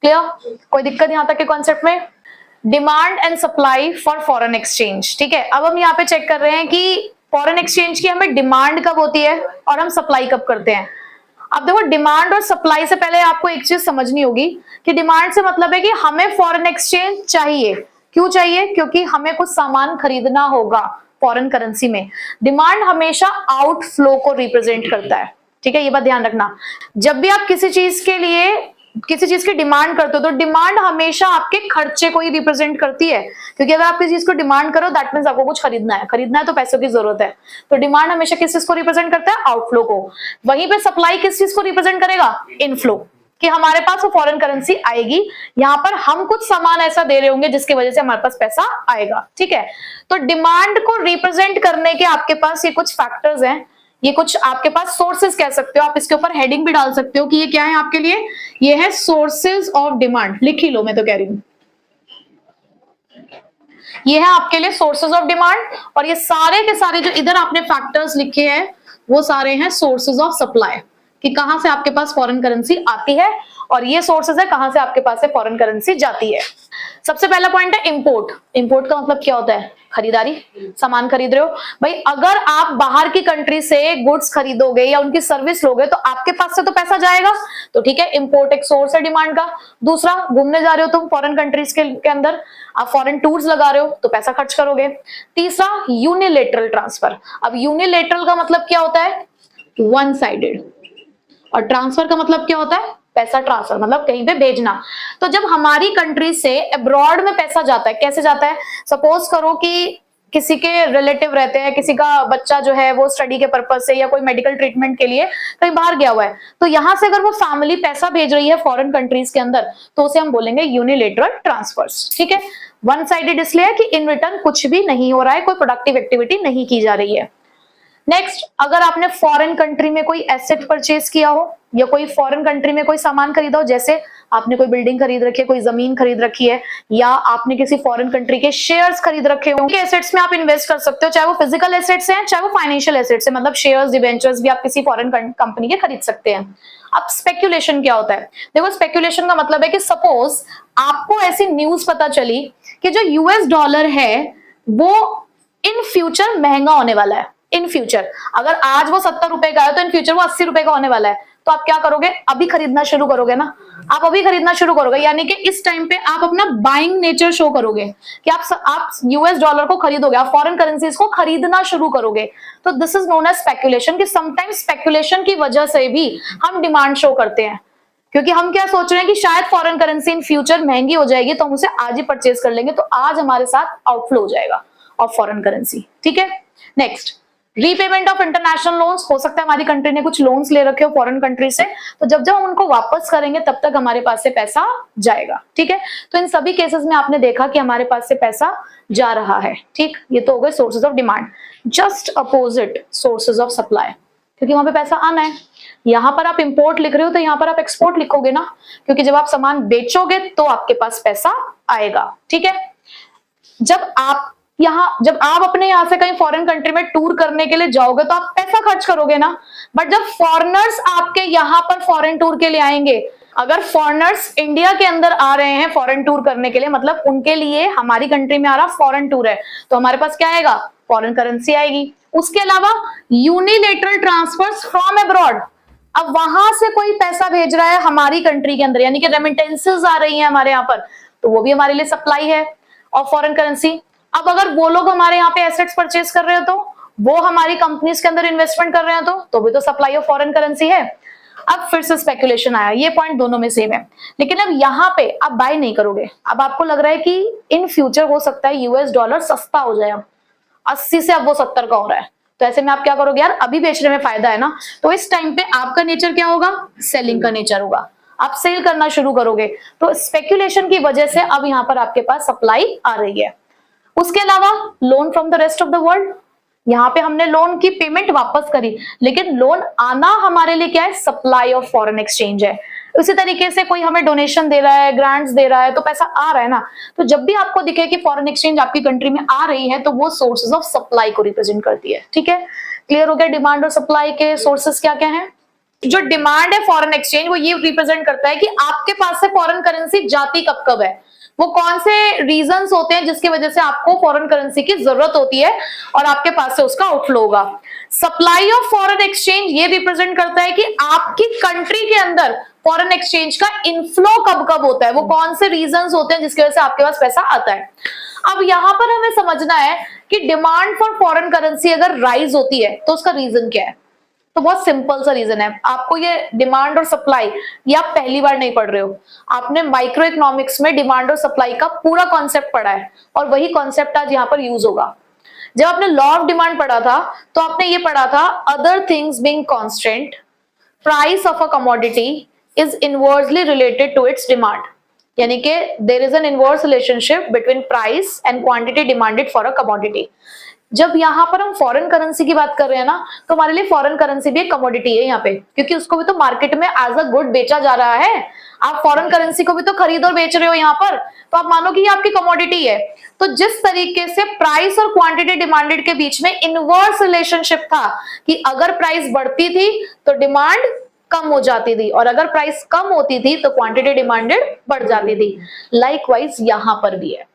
क्लियर? कोई दिक्कत यहाँ तक के कॉन्सेप्ट में? Demand and supply for foreign exchange, ठीक है। अब हम यहाँ पे चेक कर रहे हैं कि फॉरेन एक्सचेंज की हमें डिमांड कब होती है और हम सप्लाई कब करते हैं। अब देखो, डिमांड और सप्लाई से पहले आपको एक चीज समझनी होगी कि डिमांड से मतलब है कि हमें फॉरेन एक्सचेंज चाहिए। क्यों चाहिए? क्योंकि हमें कुछ सामान खरीदना होगा फॉरेन करेंसी में। डिमांड हमेशा आउटफ्लो को रिप्रेजेंट करता है, ठीक है। ये बात ध्यान रखना। जब भी आप किसी चीज के लिए किसी चीज की डिमांड करते हो तो डिमांड हमेशा आपके खर्चे को ही रिप्रेजेंट करती है, क्योंकि अगर आप किसी चीज को डिमांड करो दैट मींस आपको कुछ खरीदना है तो पैसों की जरूरत है। तो डिमांड हमेशा किस चीज को रिप्रेजेंट करता है? आउटफ्लो को। वहीं पे सप्लाई किस चीज को रिप्रेजेंट करेगा? इनफ्लो, कि हमारे पास वो फॉरेन करेंसी आएगी, यहाँ पर हम कुछ सामान ऐसा दे रहे होंगे जिसकी वजह से हमारे पास पैसा आएगा, ठीक है। तो डिमांड को रिप्रेजेंट करने के आपके पास ये कुछ फैक्टर्स हैं। ये कुछ आपके पास सोर्सेज कह सकते हो, आप इसके ऊपर हेडिंग भी डाल सकते हो कि ये क्या है आपके लिए, ये है सोर्सेज ऑफ डिमांड, लिख ही लो, मैं तो कह रही हूं ये है आपके लिए सोर्सेज ऑफ डिमांड। और ये सारे के सारे जो इधर आपने फैक्टर्स लिखे हैं वो सारे हैं सोर्सेज ऑफ सप्लाई, कि कहां से आपके पास फॉरेन करेंसी आती है, और ये सोर्सेज है कहां से आपके पास से फॉरेन करेंसी जाती है। सबसे पहला पॉइंट है इंपोर्ट। इंपोर्ट का मतलब क्या होता है, खरीदारी, सामान खरीद रहे हो भाई। अगर आप बाहर की कंट्री से गुड्स खरीदोगे या उनकी सर्विस लोगे तो आपके पास से तो पैसा जाएगा, तो ठीक है, इंपोर्ट एक सोर्स है डिमांड का। दूसरा, घूमने जा रहे हो तुम फॉरेन कंट्रीज के अंदर, आप फॉरेन टूर्स लगा रहे हो तो पैसा खर्च करोगे। तीसरा, यूनिलेटरल ट्रांसफर। अब यूनिलेटरल का मतलब क्या होता है, वन साइडेड, और ट्रांसफर का मतलब क्या होता है, पैसा ट्रांसफर, मतलब कहीं पे भेजना। तो जब हमारी कंट्री से अब्रॉड में पैसा जाता है, कैसे जाता है, सपोज करो कि किसी के रिलेटिव रहते हैं, किसी का बच्चा जो है वो स्टडी के पर्पज से या कोई मेडिकल ट्रीटमेंट के लिए कहीं बाहर गया हुआ है, तो यहां से अगर वो फैमिली पैसा भेज रही है फॉरेन कंट्रीज के अंदर तो उसे हम बोलेंगे यूनिलेटरल ट्रांसफर्स। ठीक है, वन साइडेड इसलिए है कि इन रिटर्न कुछ भी नहीं हो रहा है, कोई प्रोडक्टिव एक्टिविटी नहीं की जा रही है। नेक्स्ट, अगर आपने फॉरेन कंट्री में कोई एसेट परचेज किया हो या कोई फॉरेन कंट्री में कोई सामान खरीदा हो, जैसे आपने कोई बिल्डिंग खरीद रखी है, कोई जमीन खरीद रखी है, या आपने किसी फॉरेन कंट्री के शेयर्स खरीद रखे हो, उनके एसेट्स में आप इन्वेस्ट कर सकते हो, चाहे वो फिजिकल एसेट्स हैं चाहे वो फाइनेंशियल एसेट्स हैं, मतलब शेयर्स, डिबेंचर्स भी आप किसी फॉरेन कंपनी के खरीद सकते हैं। अब स्पेक्यूलेशन क्या होता है, देखो स्पेक्यूलेशन का मतलब है कि सपोज आपको ऐसी न्यूज पता चली कि जो यूएस डॉलर है वो इन फ्यूचर महंगा होने वाला है। इन फ्यूचर अगर आज वो 70 रुपए का है तो इन फ्यूचर वो 80 रुपए का होने वाला है, तो आप क्या करोगे, अभी खरीदना शुरू करोगे ना, आप अभी खरीदना शुरू करोगे, यानी कि इस टाइम पे आप अपना बाइंग नेचर शो करोगे कि आप यूएस डॉलर को खरीदोगे, आप फॉरेन करेंसीज को खरीदना शुरू करोगे। तो this is known as speculation, कि समटाइम्स स्पेक्यूलेशन की वजह से भी हम डिमांड शो करते हैं, क्योंकि हम क्या सोच रहे हैं कि शायद फॉरेन करेंसी इन फ्यूचर महंगी हो जाएगी तो हम उसे आज ही परचेज कर लेंगे, तो आज हमारे साथ आउटफ्लो हो जाएगा ऑफ फॉरेन करेंसी। ठीक है, next, repayment of international loans. हो सकता है हमारी कंट्री ने कुछ लोन्स ले रखे हो फॉरेन कंट्री से, तो जब जब हम उनको वापस करेंगे तब तक हमारे पास से पैसा जाएगा। ठीक है, तो इन सभी केसेस में आपने देखा कि हमारे पास से पैसा जा रहा है। ठीक, ये तो हो गए sources of demand. Just opposite sources of supply, क्योंकि वहां पे पैसा आना है। यहां पर आप इंपोर्ट लिख रहे हो तो यहां पर आप एक्सपोर्ट लिखोगे ना, क्योंकि जब आप सामान बेचोगे तो आपके पास पैसा आएगा। ठीक है, जब आप अपने यहाँ से कहीं फॉरेन कंट्री में टूर करने के लिए जाओगे तो आप पैसा खर्च करोगे ना, बट जब फॉरेनर्स आपके यहाँ पर फॉरेन टूर के लिए आएंगे, अगर फॉरेनर्स इंडिया के अंदर आ रहे हैं फॉरेन टूर करने के लिए, मतलब उनके लिए हमारी कंट्री में आ रहा फॉरेन टूर है, तो हमारे पास क्या आएगा, फॉरेन करेंसी आएगी। उसके अलावा यूनिलेटरल ट्रांसफर्स फ्रॉम अब्रॉड, अब वहां से कोई पैसा भेज रहा है हमारी कंट्री के अंदर, यानी कि रेमिटेंसेस आ रही हैं हमारे यहाँ पर, तो वो भी हमारे लिए सप्लाई है ऑफ फॉरेन करेंसी। अब अगर वो लोग हमारे यहाँ पे एसेट्स परचेज कर रहे हो, तो वो हमारी कंपनीज के अंदर इन्वेस्टमेंट कर रहे हैं, तो भी तो सप्लाई ऑफ फॉरेन करेंसी है। अब फिर से स्पेकुलेशन आया, ये पॉइंट दोनों में सेम है, लेकिन अब यहाँ पे आप बाय नहीं करोगे। अब आपको लग रहा है कि इन फ्यूचर हो सकता है यूएस डॉलर सस्ता हो जाए, अब 80 से अब वो 70 का हो रहा है, तो ऐसे में आप क्या करोगे, यार अभी बेचने में फायदा है ना, तो इस टाइम पे आपका नेचर क्या होगा, सेलिंग का नेचर होगा, आप सेल करना शुरू करोगे। तो स्पेकुलेशन की वजह से अब यहाँ पर आपके पास सप्लाई आ रही है। उसके अलावा loan from the rest of the world, यहाँ पे हमने लोन की पेमेंट वापस करी, लेकिन लोन आना हमारे लिए क्या है, सप्लाई ऑफ फॉरेन एक्सचेंज है। उसी तरीके से कोई हमें डोनेशन दे रहा है, ग्रांट्स दे रहा है, तो पैसा आ रहा है ना, तो जब भी आपको दिखे कि फॉरेन एक्सचेंज आपकी कंट्री में आ रही है तो वो सोर्सेज ऑफ सप्लाई को रिप्रेजेंट करती है। ठीक है, क्लियर हो गया डिमांड और सप्लाई के सोर्सेज क्या क्या है। जो डिमांड है फॉरेन एक्सचेंज, वो ये रिप्रेजेंट करता है कि आपके पास से फॉरेन करेंसी जाती कब कब है, वो कौन से रीजंस होते हैं जिसकी वजह से आपको फॉरेन करेंसी की जरूरत होती है और आपके पास से उसका आउटफ्लो होगा। सप्लाई ऑफ फॉरेन एक्सचेंज ये रिप्रेजेंट करता है कि आपकी कंट्री के अंदर फॉरेन एक्सचेंज का इनफ्लो कब कब होता है, वो कौन से रीजंस होते हैं जिसकी वजह से आपके पास पैसा आता है। अब यहां पर हमें समझना है कि डिमांड फॉर फॉरेन करेंसी अगर राइज होती है तो उसका रीजन क्या है, तो बहुत सिंपल सा रीजन है। आपको ये डिमांड और सप्लाई, ये आप पहली बार नहीं पढ़ रहे हो, आपने माइक्रो इकोनॉमिक्स में डिमांड और सप्लाई का पूरा कॉन्सेप्ट पढ़ा है, और वही कॉन्सेप्ट आज यहाँ पर यूज होगा। जब आपने लॉ ऑफ डिमांड पढ़ा था तो आपने ये पढ़ा था, other things being constant, price of a commodity is inversely related to its demand, यानी कि there is an inverse relationship between price and quantity demanded for a commodity. जब यहाँ पर हम फॉरेन करेंसी की बात कर रहे हैं ना, तो हमारे लिए फॉरेन करेंसी भी एक कमोडिटी है यहाँ पे, क्योंकि उसको भी तो मार्केट में एज अ गुड बेचा जा रहा है। आप फॉरेन करेंसी को भी तो खरीद और बेच रहे हो यहाँ पर, तो आप मानो कि ये आपकी कमोडिटी है। तो जिस तरीके से प्राइस और क्वांटिटी डिमांडेड के बीच में इनवर्स रिलेशनशिप था कि अगर प्राइस बढ़ती थी तो डिमांड कम हो जाती थी, और अगर प्राइस कम होती थी तो क्वांटिटी डिमांडेड बढ़ जाती थी, लाइकवाइज यहां पर भी है।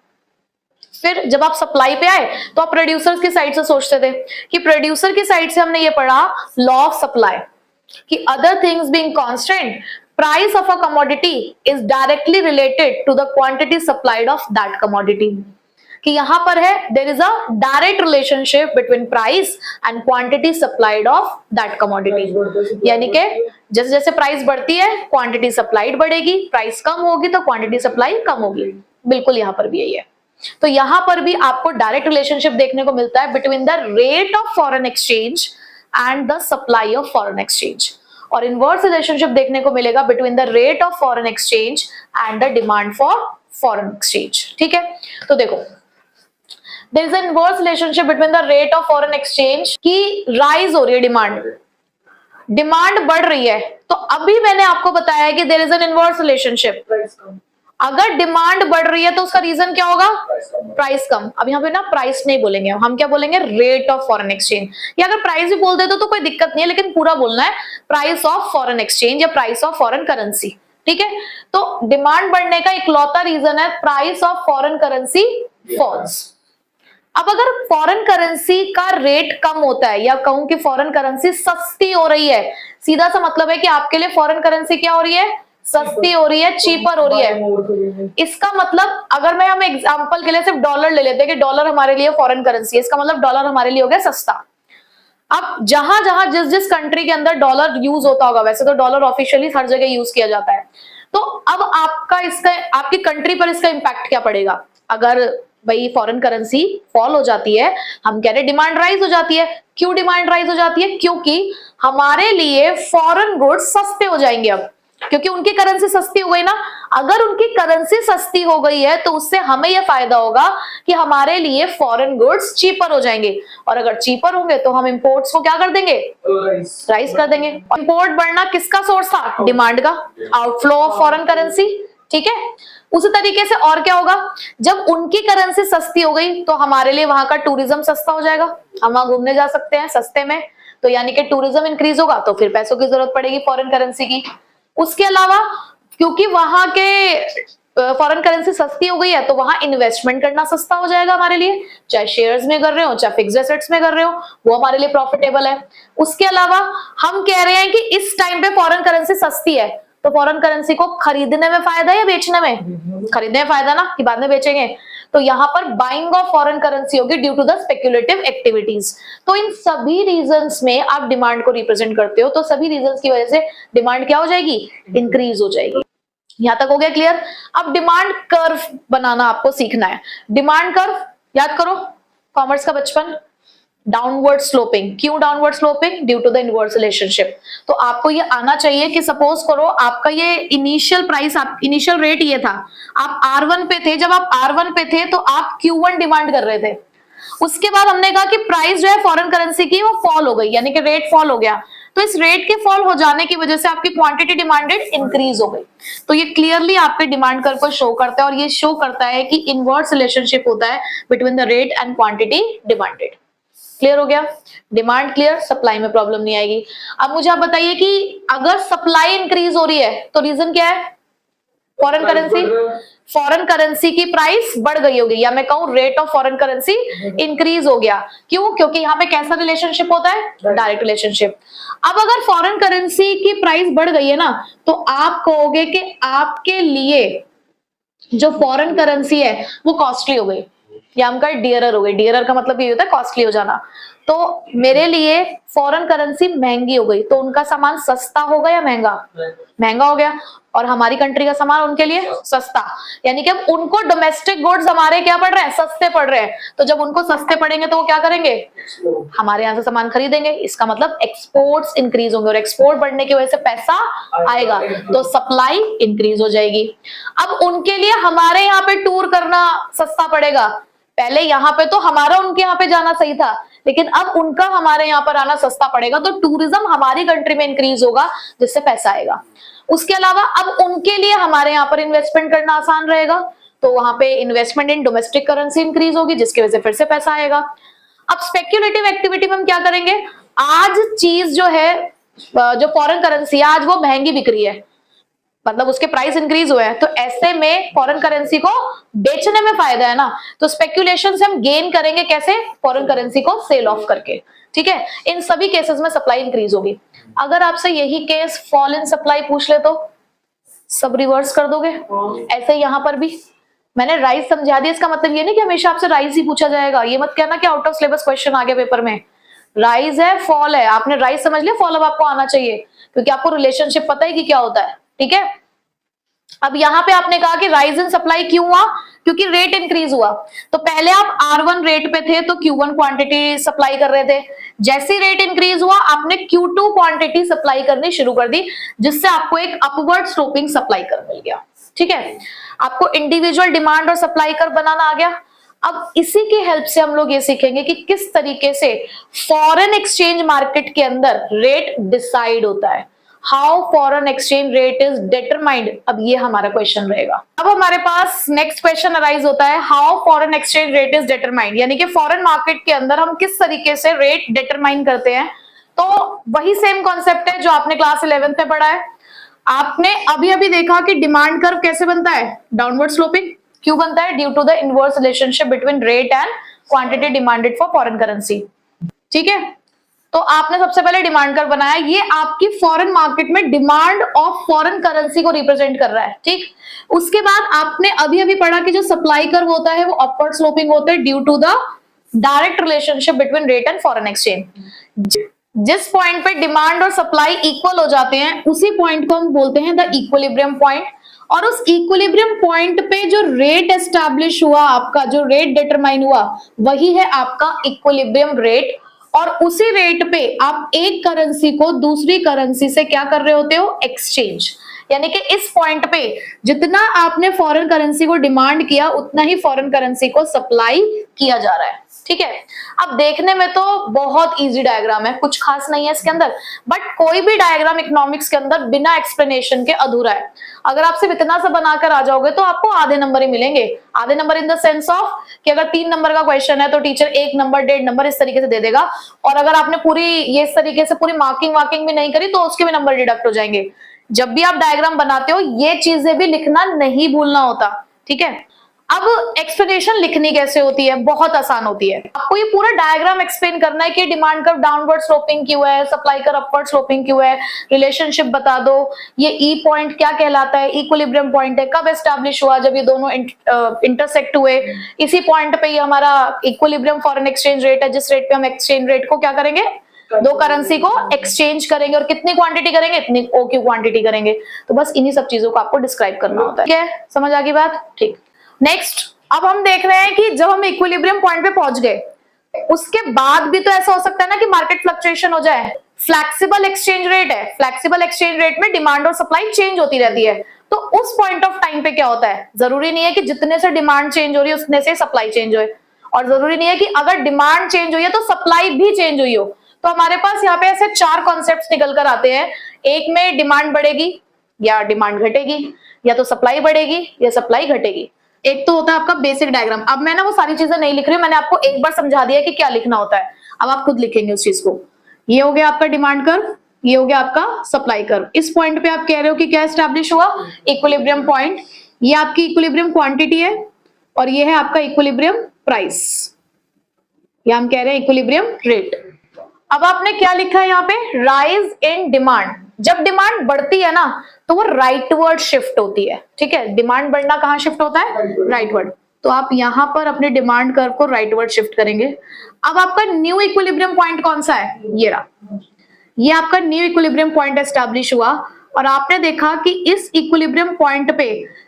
फिर जब आप सप्लाई पे आए तो आप प्रोड्यूसर्स की साइड से सोचते थे कि प्रोड्यूसर की साइड से हमने ये पढ़ा लॉ ऑफ सप्लाई कि other things being constant, price of a commodity is directly related to the quantity supplied of that commodity, कि यहां पर है there is a direct relationship between price and quantity supplied of that commodity. यानी कि जैसे जैसे price बढ़ती है क्वांटिटी सप्लाइड बढ़ेगी, प्राइस कम होगी तो क्वांटिटी सप्लाई कम होगी। बिल्कुल यहां पर भी यही है। तो यहां पर भी आपको डायरेक्ट रिलेशनशिप देखने को मिलता है between the rate of foreign exchange and the supply of foreign exchange, और इनवर्स रिलेशनशिप देखने को मिलेगा between the rate of foreign exchange and the demand for foreign exchange. ठीक है, तो देखो there is an inverse relationship between the rate of foreign exchange की rise हो रही है, डिमांड बढ़ रही है, तो अभी मैंने आपको बताया है कि there is an inverse relationship। अगर डिमांड बढ़ रही है तो उसका रीजन क्या होगा? प्राइस कम। अब यहाँ पे ना प्राइस नहीं बोलेंगे, हम क्या बोलेंगे? रेट ऑफ फॉरेन एक्सचेंज, या अगर प्राइस भी बोल दे तो कोई दिक्कत नहीं है, लेकिन पूरा बोलना है प्राइस ऑफ फॉरेन एक्सचेंज या प्राइस ऑफ फॉरेन करेंसी। ठीक है, तो डिमांड बढ़ने का इकलौता रीजन है price of foreign currency falls. अब अगर फॉरेन करेंसी का रेट कम होता है, या कहूं कि फॉरेन करेंसी सस्ती हो रही है, सीधा सा मतलब है कि आपके लिए फॉरेन करेंसी क्या हो रही है? सस्ती हो रही है, चीपर हो रही है। इसका मतलब अगर मैं हम एग्जांपल के लिए सिर्फ डॉलर ले लेते हैं कि डॉलर हमारे लिए फॉरेन करेंसी है, इसका मतलब डॉलर हमारे लिए हो गया सस्ता। अब जहां जहां जिस जिस कंट्री के अंदर डॉलर यूज होता होगा, वैसे तो डॉलर ऑफिशियली हर जगह यूज किया जाता है, तो अब आपका इसका आपकी कंट्री पर इसका इंपैक्ट क्या पड़ेगा? अगर भाई फॉरेन करेंसी फॉल हो जाती है, हम कह रहे डिमांड राइज हो जाती है। क्यों डिमांड राइज हो जाती है? क्योंकि हमारे लिए फॉरेन गुड्स सस्ते हो जाएंगे अब, क्योंकि उनकी करेंसी सस्ती हो गई ना। अगर उनकी करेंसी सस्ती हो गई है तो उससे हमें यह फायदा होगा कि हमारे लिए फॉरेन गुड्स चीपर हो जाएंगे, और अगर चीपर होंगे तो हम इंपोर्ट्स को क्या कर देंगे? राइज कर देंगे। इंपोर्ट बढ़ना किसका सोर्स था? डिमांड का, आउटफ्लो ऑफ फॉरेन करेंसी। ठीक है, उसी तरीके से और क्या होगा? जब उनकी करेंसी सस्ती हो गई तो हमारे लिए वहां का टूरिज्म सस्ता हो जाएगा, हम वहां घूमने जा सकते हैं सस्ते में, तो यानी कि टूरिज्म इंक्रीज होगा तो फिर पैसों की जरूरत पड़ेगी फॉरेन करेंसी की। उसके अलावा क्योंकि वहां के फॉरेन करेंसी सस्ती हो गई है तो वहां इन्वेस्टमेंट करना सस्ता हो जाएगा हमारे लिए, चाहे शेयर्स में कर रहे हो चाहे फिक्स्ड एसेट्स में कर रहे हो, वो हमारे लिए प्रॉफिटेबल है। उसके अलावा हम कह रहे हैं कि इस टाइम पे फॉरेन करेंसी सस्ती है, तो फॉरेन करेंसी को खरीदने में फायदा है या बेचने में? खरीदने में फायदा ना, कि बाद में बेचेंगे। तो यहाँ पर बाइंग ऑफ फॉरेन करेंसी होगी due to the speculative activities. तो इन सभी रीजंस में आप डिमांड को रिप्रेजेंट करते हो, तो सभी रीजंस की वजह से डिमांड क्या हो जाएगी? इंक्रीज हो जाएगी। यहां तक हो गया क्लियर? अब डिमांड कर्व बनाना आपको सीखना है। डिमांड कर्व याद करो, कॉमर्स का बचपन, डाउनवर्ड स्लोपिंग। क्यों downward sloping? Due to the inverse relationship. तो आपको ये आना चाहिए कि सपोज करो आपका ये इनिशियल प्राइस, आप इनिशियल रेट ये था, आप R1 पे थे, जब आप R1 पे थे तो आप Q1 डिमांड कर रहे थे। उसके बाद हमने कहा कि प्राइस जो है फॉरेन करेंसी की वो फॉल हो गई, यानी कि रेट फॉल हो गया, तो इस रेट के फॉल हो जाने की वजह से आपकी क्वांटिटी डिमांडेड इंक्रीज हो गई। तो ये क्लियरली आपके डिमांड कर्व को शो करता है, और ये शो करता है कि इनवर्स रिलेशनशिप होता है between the rate and quantity demanded. Clear हो गया? डिमांड क्लियर, सप्लाई में प्रॉब्लम नहीं आएगी। अब मुझे आप बताइए कि अगर सप्लाई इंक्रीज हो रही है तो रीजन क्या है? फॉरेन करेंसी की प्राइस बढ़ गई होगी, या मैं कहूं rate of foreign currency increase हो गया। क्यों? क्योंकि यहाँ पे कैसा रिलेशनशिप होता है? Direct relationship. अब अगर फॉरेन करेंसी की प्राइस बढ़ गई है ना, तो आप कहोगे कि आपके लिए जो फॉरेन करेंसी है वो कॉस्टली हो गई, या हम कहें डियरर हो गई। डियरर का मतलब ये होता है कॉस्टली हो जाना। तो मेरे लिए फॉरेन करेंसी महंगी हो गई, तो उनका सामान सस्ता होगा या महंगा? महंगा हो गया, और हमारी कंट्री का सामान उनके लिए सस्ता, यानी कि अब उनको डोमेस्टिक गुड्स हमारे क्या पड़ रहे हैं? सस्ते पड़ रहे हैं। तो जब उनको सस्ते पड़ेंगे तो वो क्या करेंगे? हमारे यहाँ से सामान खरीदेंगे। इसका मतलब एक्सपोर्ट्स इंक्रीज होंगे, और एक्सपोर्ट बढ़ने की वजह से पैसा आएगा, तो सप्लाई इंक्रीज हो जाएगी। अब उनके लिए हमारे यहाँ पे टूर करना सस्ता पड़ेगा, पहले यहाँ पे तो हमारा उनके यहाँ पे जाना सही था, लेकिन अब उनका हमारे यहाँ पर आना सस्ता पड़ेगा, तो टूरिज्म हमारी कंट्री में इंक्रीज होगा जिससे पैसा आएगा। उसके अलावा अब उनके लिए हमारे यहाँ पर इन्वेस्टमेंट करना आसान रहेगा, तो वहां पे investment in domestic currency increase होगी, जिसकी वजह से फिर से पैसा आएगा। अब स्पेक्यूलेटिव एक्टिविटी में हम क्या करेंगे, आज चीज जो है, जो फॉरेन करेंसी आज वो महंगी बिक रही है, मतलब उसके प्राइस इंक्रीज हुए हैं, तो ऐसे में फॉरेन करेंसी को बेचने में फायदा है ना, तो स्पेक्यूलेशन से हम गेन करेंगे कैसे, फॉरेन करेंसी को सेल ऑफ करके। ठीक है, इन सभी केसेस में सप्लाई इंक्रीज होगी। अगर आपसे यही केस फॉल इन सप्लाई पूछ ले तो सब रिवर्स कर दोगे। ऐसे यहां पर भी मैंने राइज समझा दिया, इसका मतलब ये नहीं कि हमेशा आपसे राइज ही पूछा जाएगा, ये मत कहना कि आउट ऑफ सिलेबस क्वेश्चन आ गया पेपर में। राइज है, फॉल है, आपने राइज समझ लिया, फॉल अब आपको आना चाहिए, क्योंकि आपको रिलेशनशिप पता है कि क्या होता है। ठीक है, अब यहाँ पे आपने कहा कि राइज इन सप्लाई क्यों हुआ, क्योंकि रेट इंक्रीज हुआ। तो पहले आप R1 रेट पे थे तो Q1 क्वांटिटी सप्लाई कर रहे थे, जैसे रेट इंक्रीज हुआ आपने Q2 क्वांटिटी सप्लाई करनी शुरू कर दी, जिससे आपको एक अपवर्ड स्लोपिंग सप्लाई कर मिल गया। ठीक है, आपको इंडिविजुअल डिमांड और सप्लाई कर बनाना आ गया। अब इसी की हेल्प से हम लोग ये सीखेंगे कि किस तरीके से फॉरेन एक्सचेंज मार्केट के अंदर रेट डिसाइड होता है, how foreign exchange rate is determined. अब ये हमारा क्वेश्चन रहेगा। अब हमारे पास नेक्स्ट क्वेश्चन अराइज होता है, how foreign exchange rate is determined, यानी कि फॉरेन मार्केट के अंदर हम किस तरीके से रेट डिटरमाइन करते हैं। तो वही सेम कॉन्सेप्ट है जो आपने क्लास 11th में पढ़ा है। आपने अभी अभी देखा कि डिमांड कर्व कैसे बनता है, डाउनवर्ड स्लोपिंग। क्यों बनता है, due to the inverse relationship between rate and quantity demanded for foreign currency. ठीक है, तो आपने सबसे पहले डिमांड कर्व बनाया, ये आपकी फॉरेन मार्केट में डिमांड ऑफ फॉरेन करेंसी को रिप्रेजेंट कर रहा है। ठीक, उसके बाद आपने अभी अभी पढ़ा कि जो सप्लाई कर्व होता है वो अपवर्ड स्लोपिंग होता है due to the direct relationship between rate and foreign exchange. जिस पॉइंट पे डिमांड और सप्लाई इक्वल हो जाते हैं उसी पॉइंट को हम बोलते हैं द इक्विलिब्रियम पॉइंट। और उस इक्विलिब्रियम पॉइंट पे जो रेट एस्टैब्लिश हुआ, आपका जो रेट डिटरमाइन हुआ, वही है आपका इक्विलिब्रियम रेट। और उसी रेट पे आप एक करेंसी को दूसरी करेंसी से क्या कर रहे होते हो, एक्सचेंज। यानी कि इस पॉइंट पे जितना आपने फॉरेन करेंसी को डिमांड किया उतना ही फॉरेन करेंसी को सप्लाई किया जा रहा है। ठीक है, अब देखने में तो बहुत इजी डायग्राम है, कुछ खास नहीं है इसके अंदर, बट कोई भी डायग्राम इकोनॉमिक्स के अंदर बिना एक्सप्लेनेशन के अधूरा है। अगर आप सिर्फ इतना सा बनाकर आ जाओगे तो आपको आधे नंबर ही मिलेंगे। आधे number in the sense of कि अगर 3 नंबर का क्वेश्चन है तो टीचर 1 नंबर 1.5 नंबर इस तरीके से दे देगा, और अगर आपने पूरी ये इस तरीके से पूरी मार्किंग भी नहीं करी तो उसके भी नंबर डिडक्ट हो जाएंगे। जब भी आप डायग्राम बनाते हो ये चीजें भी लिखना नहीं भूलना होता। ठीक है, अब एक्सप्लेनेशन लिखनी कैसे होती है, बहुत आसान होती है। आपको ये पूरा डायग्राम एक्सप्लेन करना है कि डिमांड कर्व डाउनवर्ड स्लोपिंग क्यों है, सप्लाई कर्व अपवर्ड स्लोपिंग क्यों है, रिलेशनशिप बता दो, ये ई पॉइंट क्या कहलाता है, इक्विलिब्रियम पॉइंट है, कब एस्टैब्लिश हुआ, जब ये दोनों इंटरसेक्ट हुए, इसी पॉइंट पे ये हमारा इक्विलिब्रियम फॉरेन एक्सचेंज रेट है, जिस रेट पे हम एक्सचेंज रेट को क्या करेंगे, दो करेंसी को एक्सचेंज करेंगे, और कितनी क्वांटिटी करेंगे, इतनी ओ की क्वांटिटी करेंगे। तो बस इन्हीं सब चीजों को आपको डिस्क्राइब करना होता है। ठीक है, समझ आ गई बात। ठीक, नेक्स्ट अब हम देख रहे हैं कि जब हम इक्विलिब्रियम पॉइंट पे पहुंच गए उसके बाद भी तो ऐसा हो सकता है ना कि मार्केट फ्लक्चुएशन हो जाए। फ्लेक्सिबल एक्सचेंज रेट है, फ्लेक्सिबल एक्सचेंज रेट में डिमांड और सप्लाई चेंज होती रहती है। तो उस पॉइंट ऑफ टाइम पे क्या होता है, जरूरी नहीं है कि जितने से डिमांड चेंज हो रही है उतने से सप्लाई चेंज हो, और जरूरी नहीं है कि अगर डिमांड चेंज हुई है तो सप्लाई भी चेंज हुई हो। तो हमारे पास यहाँ पे ऐसे 4 कॉन्सेप्ट्स निकल कर आते हैं। एक में डिमांड बढ़ेगी या डिमांड घटेगी, या तो सप्लाई बढ़ेगी या सप्लाई घटेगी। एक तो होता है आपका बेसिक डायग्राम। अब मैं ना वो सारी चीजें नहीं लिख रही हूँ, मैंने आपको एक बार समझा दिया कि क्या लिखना होता है, अब आप खुद लिखेंगे उस चीज को। ये हो गया आपका डिमांड कर्व, ये हो गया आपका सप्लाई कर्व। इस पॉइंट पे आप कह रहे हो कि क्या एस्टैब्लिश हुआ, इक्विलिब्रियम पॉइंट। ये आपकी इक्विलिब्रियम क्वांटिटी है और ये है आपका इक्विलिब्रियम प्राइस, या हम कह रहे हैं इक्विलिब्रियम रेट। अब आपने क्या लिखा है यहाँ पे, राइज इन डिमांड। जब डिमांड बढ़ती है ना तो वो राइटवर्ड शिफ्ट होती है। ठीक है, डिमांड बढ़ना कहाँ शिफ्ट होता है, राइटवर्ड। तो आप यहाँ पर अपने डिमांड कर्व को राइटवर्ड शिफ्ट करेंगे। अब आपका न्यू इक्विलिब्रियम पॉइंट कौन सा है, ये रहा, ये आपका न्यू इक्विलिब्रियम पॉइंट एस्टैब्लिश हुआ। और आपने देखा कि इस इक्विलिब्रियम पॉइंट पे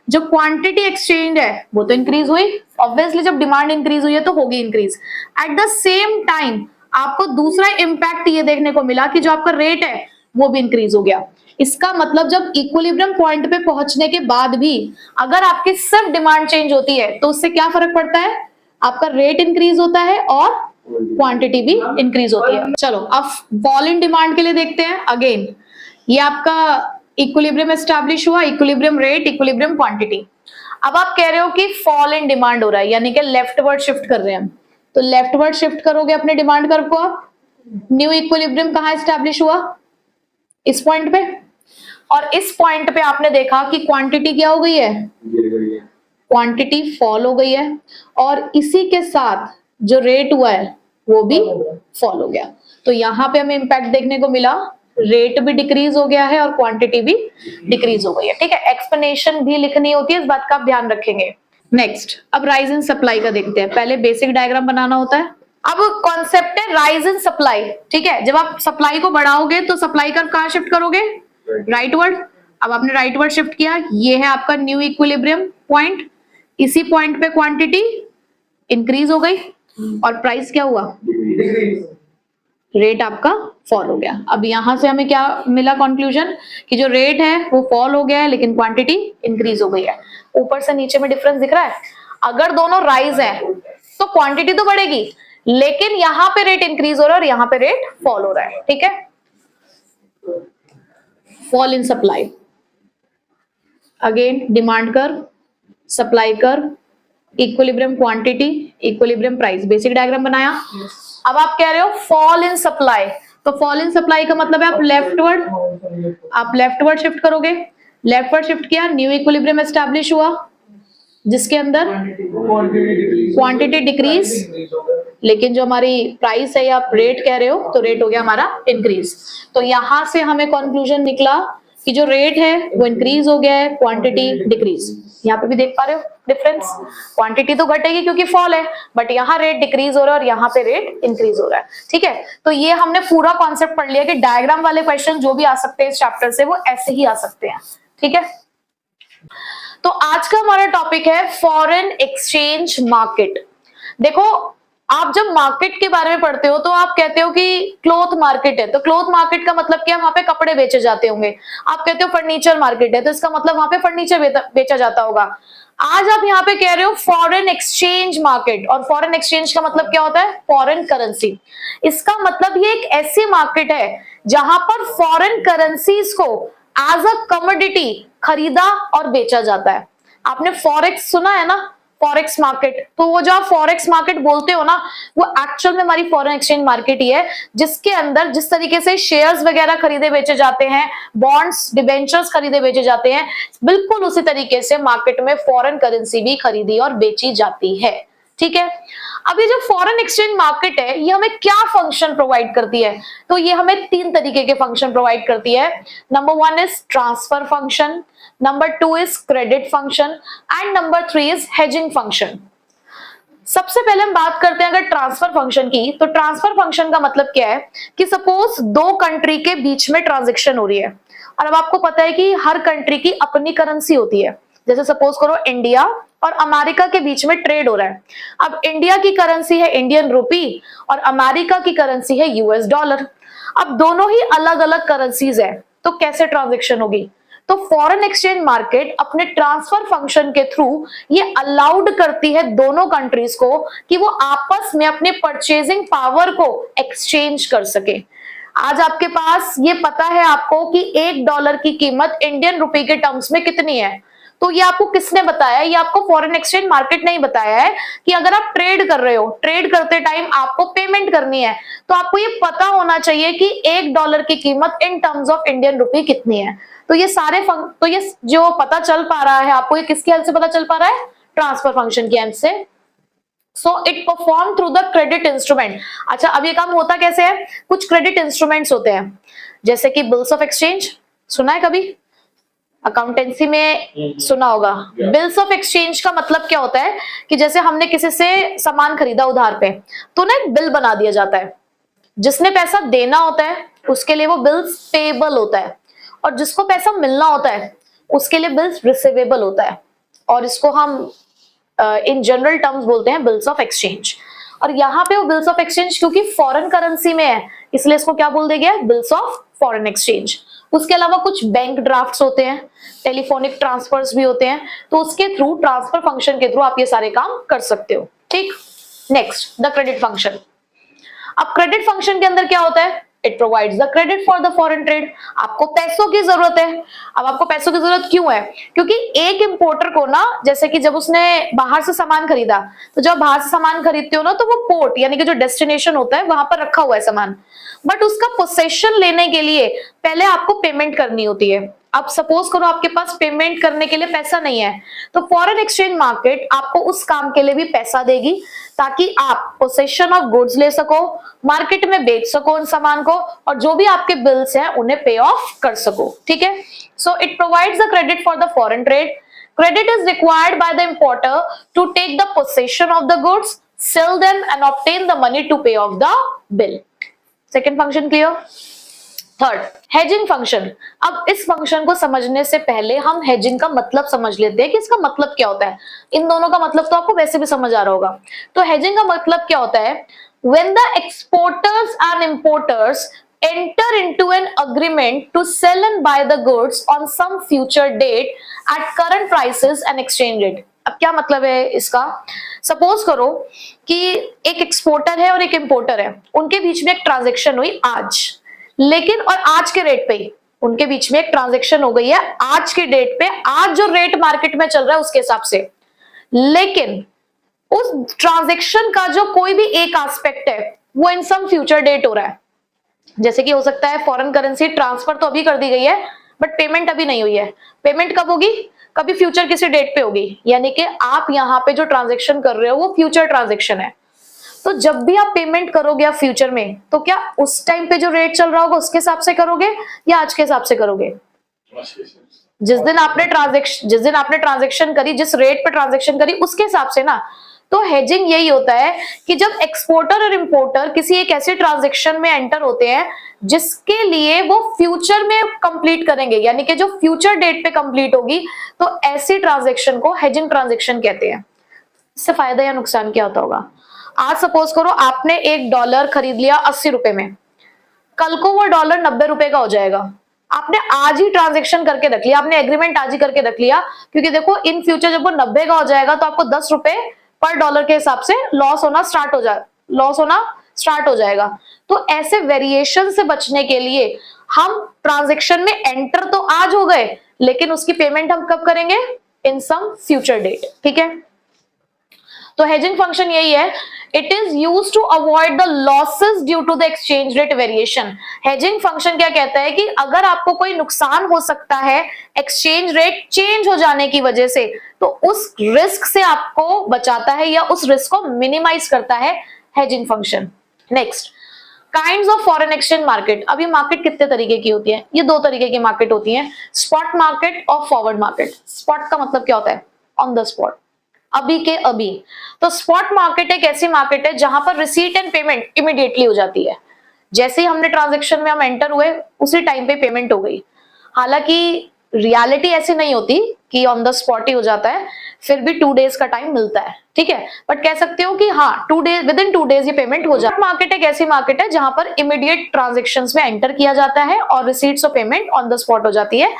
जो क्वांटिटी एक्सचेंज है वो तो इंक्रीज हुई, ऑब्वियसली जब डिमांड इंक्रीज हुई है तो होगी increase. At the same time आपको दूसरा इंपैक्ट ये देखने को मिला कि जो आपका रेट है वो भी इंक्रीज हो गया। इसका मतलब जब इक्विलिब्रियम पॉइंट पे पहुंचने के बाद भी अगर आपकी सिर्फ डिमांड चेंज होती है तो उससे क्या फर्क पड़ता है, आपका रेट इंक्रीज होता है और क्वांटिटी भी इंक्रीज होती है। चलो अब फॉल इन डिमांड के लिए देखते हैं। अगेन ये आपका इक्विलिब्रियम एस्टैब्लिश हुआ, इक्विलिब्रियम रेट, इक्विलिब्रियम क्वांटिटी। अब आप कह रहे हो कि फॉल इन डिमांड हो रहा है, यानी कि लेफ्टवर्ड शिफ्ट कर रहे हैं हम, तो लेफ्टवर्ड शिफ्ट करोगे अपने डिमांड कर्व को आप। न्यू इक्विलिब्रियम कहाँ एस्टैब्लिश हुआ? इस पॉइंट पे। और इस पॉइंट पे आपने देखा कि क्वांटिटी क्या हो गई है? क्वांटिटी फॉल हो गई है, और इसी के साथ जो रेट हुआ है वो भी फॉल हो गया। तो यहाँ पे हमें इंपैक्ट देखने को मिला, रेट भी डिक्रीज हो गया है और क्वांटिटी भी डिक्रीज हो गई है। ठीक है, एक्सप्लेनेशन भी लिखनी होती है, इस बात का आप ध्यान रखेंगे। नेक्स्ट, अब राइज इन सप्लाई का देखते हैं। पहले बेसिक डायग्राम बनाना होता है। अब कॉन्सेप्ट है राइज इन सप्लाई। ठीक है, जब आप सप्लाई को बढ़ाओगे तो सप्लाई कर्व कहाँ शिफ्ट करोगे? राइटवर्ड। अब आपने राइटवर्ड शिफ्ट किया, ये है आपका न्यू इक्विलिब्रियम पॉइंट। इसी पॉइंट पे क्वांटिटी इंक्रीज हो गई और प्राइस क्या हुआ? रेट आपका फॉल हो गया। अब यहां से हमें क्या मिला कंक्लूजन? कि जो रेट है वो फॉल हो गया है लेकिन क्वांटिटी इंक्रीज हो गई है। ऊपर से नीचे में डिफरेंस दिख रहा है। अगर दोनों राइज है तो क्वांटिटी तो बढ़ेगी, लेकिन यहां पे रेट इंक्रीज हो रहा है और यहां पे रेट फॉल हो रहा है। ठीक है, fall in supply. Again demand curve, supply curve, equilibrium quantity, equilibrium price. Basic diagram बनाया। अब आप कह रहे हो फॉल इन सप्लाई, तो फॉल इन सप्लाई का मतलब है आप लेफ्टवर्ड शिफ्ट करोगे। लेफ्टवर्ड शिफ्ट किया, न्यू इक्विलिब्रियम एस्टैब्लिश हुआ, जिसके अंदर क्वांटिटी डिक्रीज, लेकिन जो हमारी प्राइस है या आप रेट कह रहे हो तो रेट हो गया हमारा इंक्रीज। तो यहां से हमें कंक्लूजन निकला कि जो रेट है वो इंक्रीज हो गया है, क्वांटिटी डिक्रीज। यहाँ पे भी देख पा रहे हो डिफरेंस, क्वांटिटी तो घटेगी क्योंकि फॉल है, बट यहाँ रेट डिक्रीज हो रहा है और यहाँ पे रेट इंक्रीज हो रहा है। ठीक है, तो ये हमने पूरा कॉन्सेप्ट पढ़ लिया कि डायग्राम वाले क्वेश्चन जो भी आ सकते हैं इस चैप्टर से वो ऐसे ही आ सकते हैं। ठीक है, तो आज का हमारा टॉपिक है फॉरेन एक्सचेंज मार्केट। देखो, आप जब मार्केट के बारे में पढ़ते हो तो आप कहते हो कि क्लॉथ मार्केट है, तो क्लॉथ मार्केट का मतलब क्या? वहां पे कपड़े बेचे जाते होंगे। आप कहते हो फर्नीचर मार्केट है, तो इसका मतलब वहां पे फर्नीचर बेचा जाता होगा। आज आप यहाँ पे कह रहे हो फॉरेन एक्सचेंज मार्केट, और फॉरेन एक्सचेंज का मतलब क्या होता है? Foreign currency. इसका मतलब ये एक ऐसी मार्केट है जहां पर फॉरेन करेंसीज को एज अ कमोडिटी खरीदा और बेचा जाता है। आपने फॉरेक्स सुना है ना, फॉरेक्स मार्केट, तो वो जो आप फॉरेक्स मार्केट बोलते हो ना, वो एक्चुअल में हमारी फॉरेन एक्सचेंज मार्केट ही है, जिसके अंदर जिस तरीके से शेयर्स वगैरह खरीदे बेचे जाते हैं, बॉन्ड्स, डिबेंचर्स खरीदे बेचे जाते हैं, बिल्कुल उसी तरीके से मार्केट में फॉरेन करेंसी भी खरीदी और बेची जाती है। ठीक है, अब ये जो फॉरेन एक्सचेंज मार्केट है ये हमें क्या फंक्शन प्रोवाइड करती है? तो ये हमें 3 तरीके के फंक्शन प्रोवाइड करती है। Number 1 is transfer function, number 2 is credit function and number 3 is hedging function. सबसे पहले हम बात करते हैं अगर ट्रांसफर फंक्शन की, तो ट्रांसफर फंक्शन का मतलब क्या है कि सपोज 2 कंट्री के बीच में ट्रांजैक्शन हो रही है, और अब आपको पता है कि हर कंट्री की अपनी करेंसी होती है। जैसे सपोज करो इंडिया और अमेरिका के बीच में ट्रेड हो रहा है। अब इंडिया की करेंसी है इंडियन रुपी और अमेरिका की करेंसी है यूएस डॉलर। अब दोनों ही अलग अलग करेंसीज है, तो कैसे ट्रांजैक्शन होगी? तो फॉरेन एक्सचेंज मार्केट अपने ट्रांसफर फंक्शन के थ्रू ये अलाउड करती है दोनों कंट्रीज को कि वो आपस में अपने परचेजिंग पावर को एक्सचेंज कर सके। आज आपके पास ये पता है आपको कि $1 की कीमत इंडियन रुपी के टर्म्स में कितनी है, तो ये आपको किसने बताया? ये आपको फॉरेन एक्सचेंज मार्केट ने ही बताया है कि अगर आप ट्रेड कर रहे हो, ट्रेड करते टाइम आपको पेमेंट करनी है, तो आपको ये पता होना चाहिए कि $1 की कीमत इन टर्म्स ऑफ इंडियन रुपी कितनी है। तो ये तो ये जो पता चल पा रहा है आपको, ये किसकी हेल्प से पता चल पा रहा है? ट्रांसफर फंक्शन की हेल्प से। So it perform through the credit instrument. अच्छा, अब ये काम होता कैसे है? कुछ क्रेडिट इंस्ट्रूमेंट्स होते हैं, जैसे कि बिल्स ऑफ एक्सचेंज, सुना है कभी? अकाउंटेंसी में सुना होगा। बिल्स ऑफ एक्सचेंज का मतलब क्या होता है कि जैसे हमने किसी से सामान खरीदा उधार पे, तो ना एक बिल बना दिया जाता है। जिसने पैसा देना होता है उसके लिए वो बिल्स पेएबल होता है, और जिसको पैसा मिलना होता है उसके लिए बिल्स रिसीवेबल होता है, और इसको हम इन जनरल टर्म्स बोलते हैं बिल्स ऑफ एक्सचेंज। और यहाँ पे वो बिल्स ऑफ एक्सचेंज क्योंकि फॉरेन करेंसी में है, इसलिए इसको क्या बोल दिया गया? Bills of foreign exchange. उसके अलावा कुछ बैंक ड्राफ्ट्स होते हैं, टेलीफोनिक ट्रांसफर्स भी होते हैं, तो उसके थ्रू, ट्रांसफर फंक्शन के थ्रू आप ये सारे काम कर सकते हो। ठीक, नेक्स्ट द क्रेडिट फंक्शन। अब क्रेडिट फंक्शन के अंदर क्या होता है? It provides the credit for the foreign trade. आपको पैसों की जरूरत है। अब आपको पैसों की जरूरत क्यों है? क्योंकि एक इंपोर्टर को ना, जैसे कि जब उसने बाहर से सामान खरीदा, तो जब बाहर से सामान खरीदते हो ना, तो वो पोर्ट यानी कि जो डेस्टिनेशन होता है वहां पर रखा हुआ है सामान, बट उसका पोसेशन लेने के लिए पहले आपको पेमेंट करनी होती है। अब सपोज करो आपके पास पेमेंट करने के लिए पैसा नहीं है, तो फॉरेन एक्सचेंज मार्केट आपको उस काम के लिए भी पैसा देगी ताकि आप पोसेशन ऑफ गुड्स ले सको, मार्केट में बेच सको उन सामान को, और जो भी आपके बिल्स हैं उन्हें पे ऑफ कर सको। ठीक है, so it provides the credit for the foreign trade. Credit is required by the importer to take the possession of the goods, sell them and obtain the money to pay off the bill. Second function clear? Third, hedging function. अब इस function को समझने से पहले हम hedging का मतलब समझ लेते हैं कि इसका मतलब क्या होता है। इन दोनों का मतलब तो आपको वैसे भी समझ आ रहा होगा। तो हेजिंग का मतलब क्या होता है? When the exporters and importers enter into an agreement to sell and buy the goods on some future date at current prices and exchange rate. अब क्या मतलब है इसका? सपोज करो कि एक एक्सपोर्टर है और एक इंपोर्टर है, उनके बीच में एक ट्रांजेक्शन हुई आज, लेकिन और आज के रेट पे ही उनके बीच में एक ट्रांजेक्शन हो गई है आज के डेट पे, आज जो रेट मार्केट में चल रहा है उसके हिसाब से, लेकिन उस ट्रांजेक्शन का जो कोई भी एक एस्पेक्ट है वो इन सम फ्यूचर डेट हो रहा है। जैसे कि हो सकता है फॉरेन करेंसी ट्रांसफर तो अभी कर दी गई है बट पेमेंट अभी नहीं हुई है। पेमेंट कब होगी? कभी फ्यूचर किसी डेट पे होगी, यानी कि आप यहाँ पे जो ट्रांजेक्शन कर रहे हो वो फ्यूचर ट्रांजेक्शन है। तो जब भी आप पेमेंट करोगे आप फ्यूचर में, तो क्या उस टाइम पे जो रेट चल रहा होगा उसके हिसाब से करोगे या आज के हिसाब से करोगे? जिस दिन आपने ट्रांजेक्शन करी, जिस रेट पे ट्रांजेक्शन करी उसके हिसाब से ना। तो हेजिंग यही होता है कि जब एक्सपोर्टर और इंपोर्टर किसी एक ऐसे ट्रांजेक्शन में एंटर होते हैं जिसके लिए वो फ्यूचर में कंप्लीट करेंगे, यानी कि जो फ्यूचर डेट पे कंप्लीट होगी, तो ऐसी ट्रांजेक्शन को हेजिंग ट्रांजेक्शन कहते हैं। इससे फायदा या नुकसान क्या होता होगा? आज सपोज करो आपने $1 खरीद लिया 80 रुपए में, कल को वो डॉलर 90 रुपए का हो जाएगा। आपने आज ही ट्रांजेक्शन करके रख लिया, आपने एग्रीमेंट आज ही करके रख लिया, क्योंकि देखो इन फ्यूचर जब वो 90 का हो जाएगा तो आपको 10 रुपए पर डॉलर के हिसाब से लॉस होना स्टार्ट हो जाएगा। तो ऐसे वेरिएशन से बचने के लिए हम ट्रांजेक्शन में एंटर तो आज हो गए, लेकिन उसकी पेमेंट हम कब करेंगे? In some future date. ठीक है, तो हेजिंग फंक्शन यही है। It is used to avoid the losses due to the exchange rate variation. Hedging function क्या कहता है कि अगर आपको कोई नुकसान हो सकता है एक्सचेंज रेट चेंज हो जाने की वजह से, तो उस रिस्क से आपको बचाता है या उस रिस्क को मिनिमाइज करता है hedging function. Next, kinds of foreign exchange market. अभी मार्केट कितने तरीके की होती है? ये दो तरीके की मार्केट होती है, स्पॉट मार्केट और फॉरवर्ड मार्केट। स्पॉट का मतलब क्या होता है? ऑन द स्पॉट, अभी के अभी। तो स्पॉट मार्केट एक ऐसी मार्केट है जहां पर रिसीट एंड पेमेंट इमीडिएटली हो जाती है। जैसे ही हमने ट्रांजेक्शन में हम एंटर हुए उसी टाइम पे पेमेंट हो गई। हालांकि रियलिटी ऐसी नहीं होती कि ऑन द स्पॉट ही हो जाता है, फिर भी 2 डेज का टाइम मिलता है। ठीक है, बट कह सकते हो कि हाँ, विद इन 2 डेज ये पेमेंट हो जाता है। मार्केट एक ऐसी मार्केट है जहां पर इमीडिएट ट्रांजेक्शंस में एंटर किया जाता है और रिसीट्स और पेमेंट ऑन द स्पॉट हो जाती है।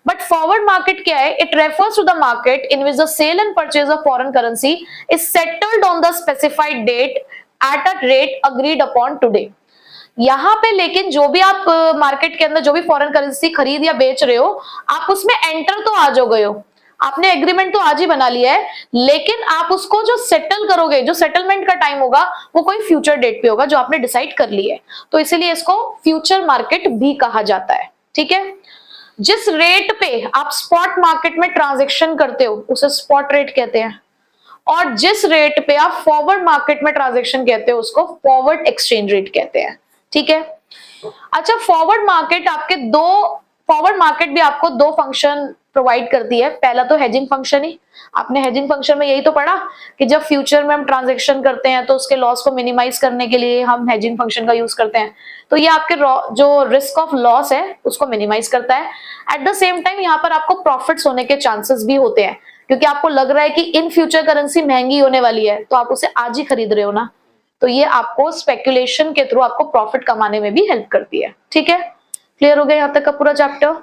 बट फॉरवर्ड मार्केट क्या है? It refers to the market in which the sale and purchase of foreign currency is settled on the specified date at a rate agreed upon today. यहाँ पे लेकिन जो भी आप मार्केट के अंदर जो भी फॉरेन करेंसी खरीद या बेच रहे हो, आप उसमें एंटर तो आज हो गए हो, आपने एग्रीमेंट तो आज ही बना लिया है, लेकिन आप उसको जो सेटल करोगे, जो सेटलमेंट का टाइम होगा वो कोई फ्यूचर डेट पे होगा जो आपने डिसाइड कर ली है। तो इसीलिए इसको फ्यूचर मार्केट भी कहा जाता है। ठीक है, जिस रेट पे आप स्पॉट मार्केट में ट्रांजेक्शन करते हो उसे स्पॉट रेट कहते हैं, और जिस रेट पे आप फॉरवर्ड मार्केट में ट्रांजेक्शन कहते हो उसको फॉरवर्ड एक्सचेंज रेट कहते हैं। ठीक है, अच्छा, फॉरवर्ड मार्केट भी आपको 2 फंक्शन प्रोवाइड करती है। पहला तो हेजिंग फंक्शन ही, आपने हेजिंग फंक्शन में यही तो पढ़ा कि जब फ्यूचर में हम ट्रांजेक्शन करते हैं तो उसके लॉस को मिनिमाइज करने के लिए हम हेजिंग फंक्शन का यूज करते हैं। तो ये आपके जो रिस्क ऑफ लॉस है उसको मिनिमाइज करता है। एट द सेम टाइम यहाँ पर आपको प्रॉफिट्स होने के चांसेस भी होते हैं, क्योंकि आपको लग रहा है कि इन फ्यूचर करेंसी महंगी होने वाली है तो आप उसे आज ही खरीद रहे हो ना, तो ये आपको स्पेकुलेशन के थ्रू आपको प्रॉफिट कमाने में भी हेल्प करती है। ठीक है, क्लियर हो गया यहाँ तक का पूरा चैप्टर?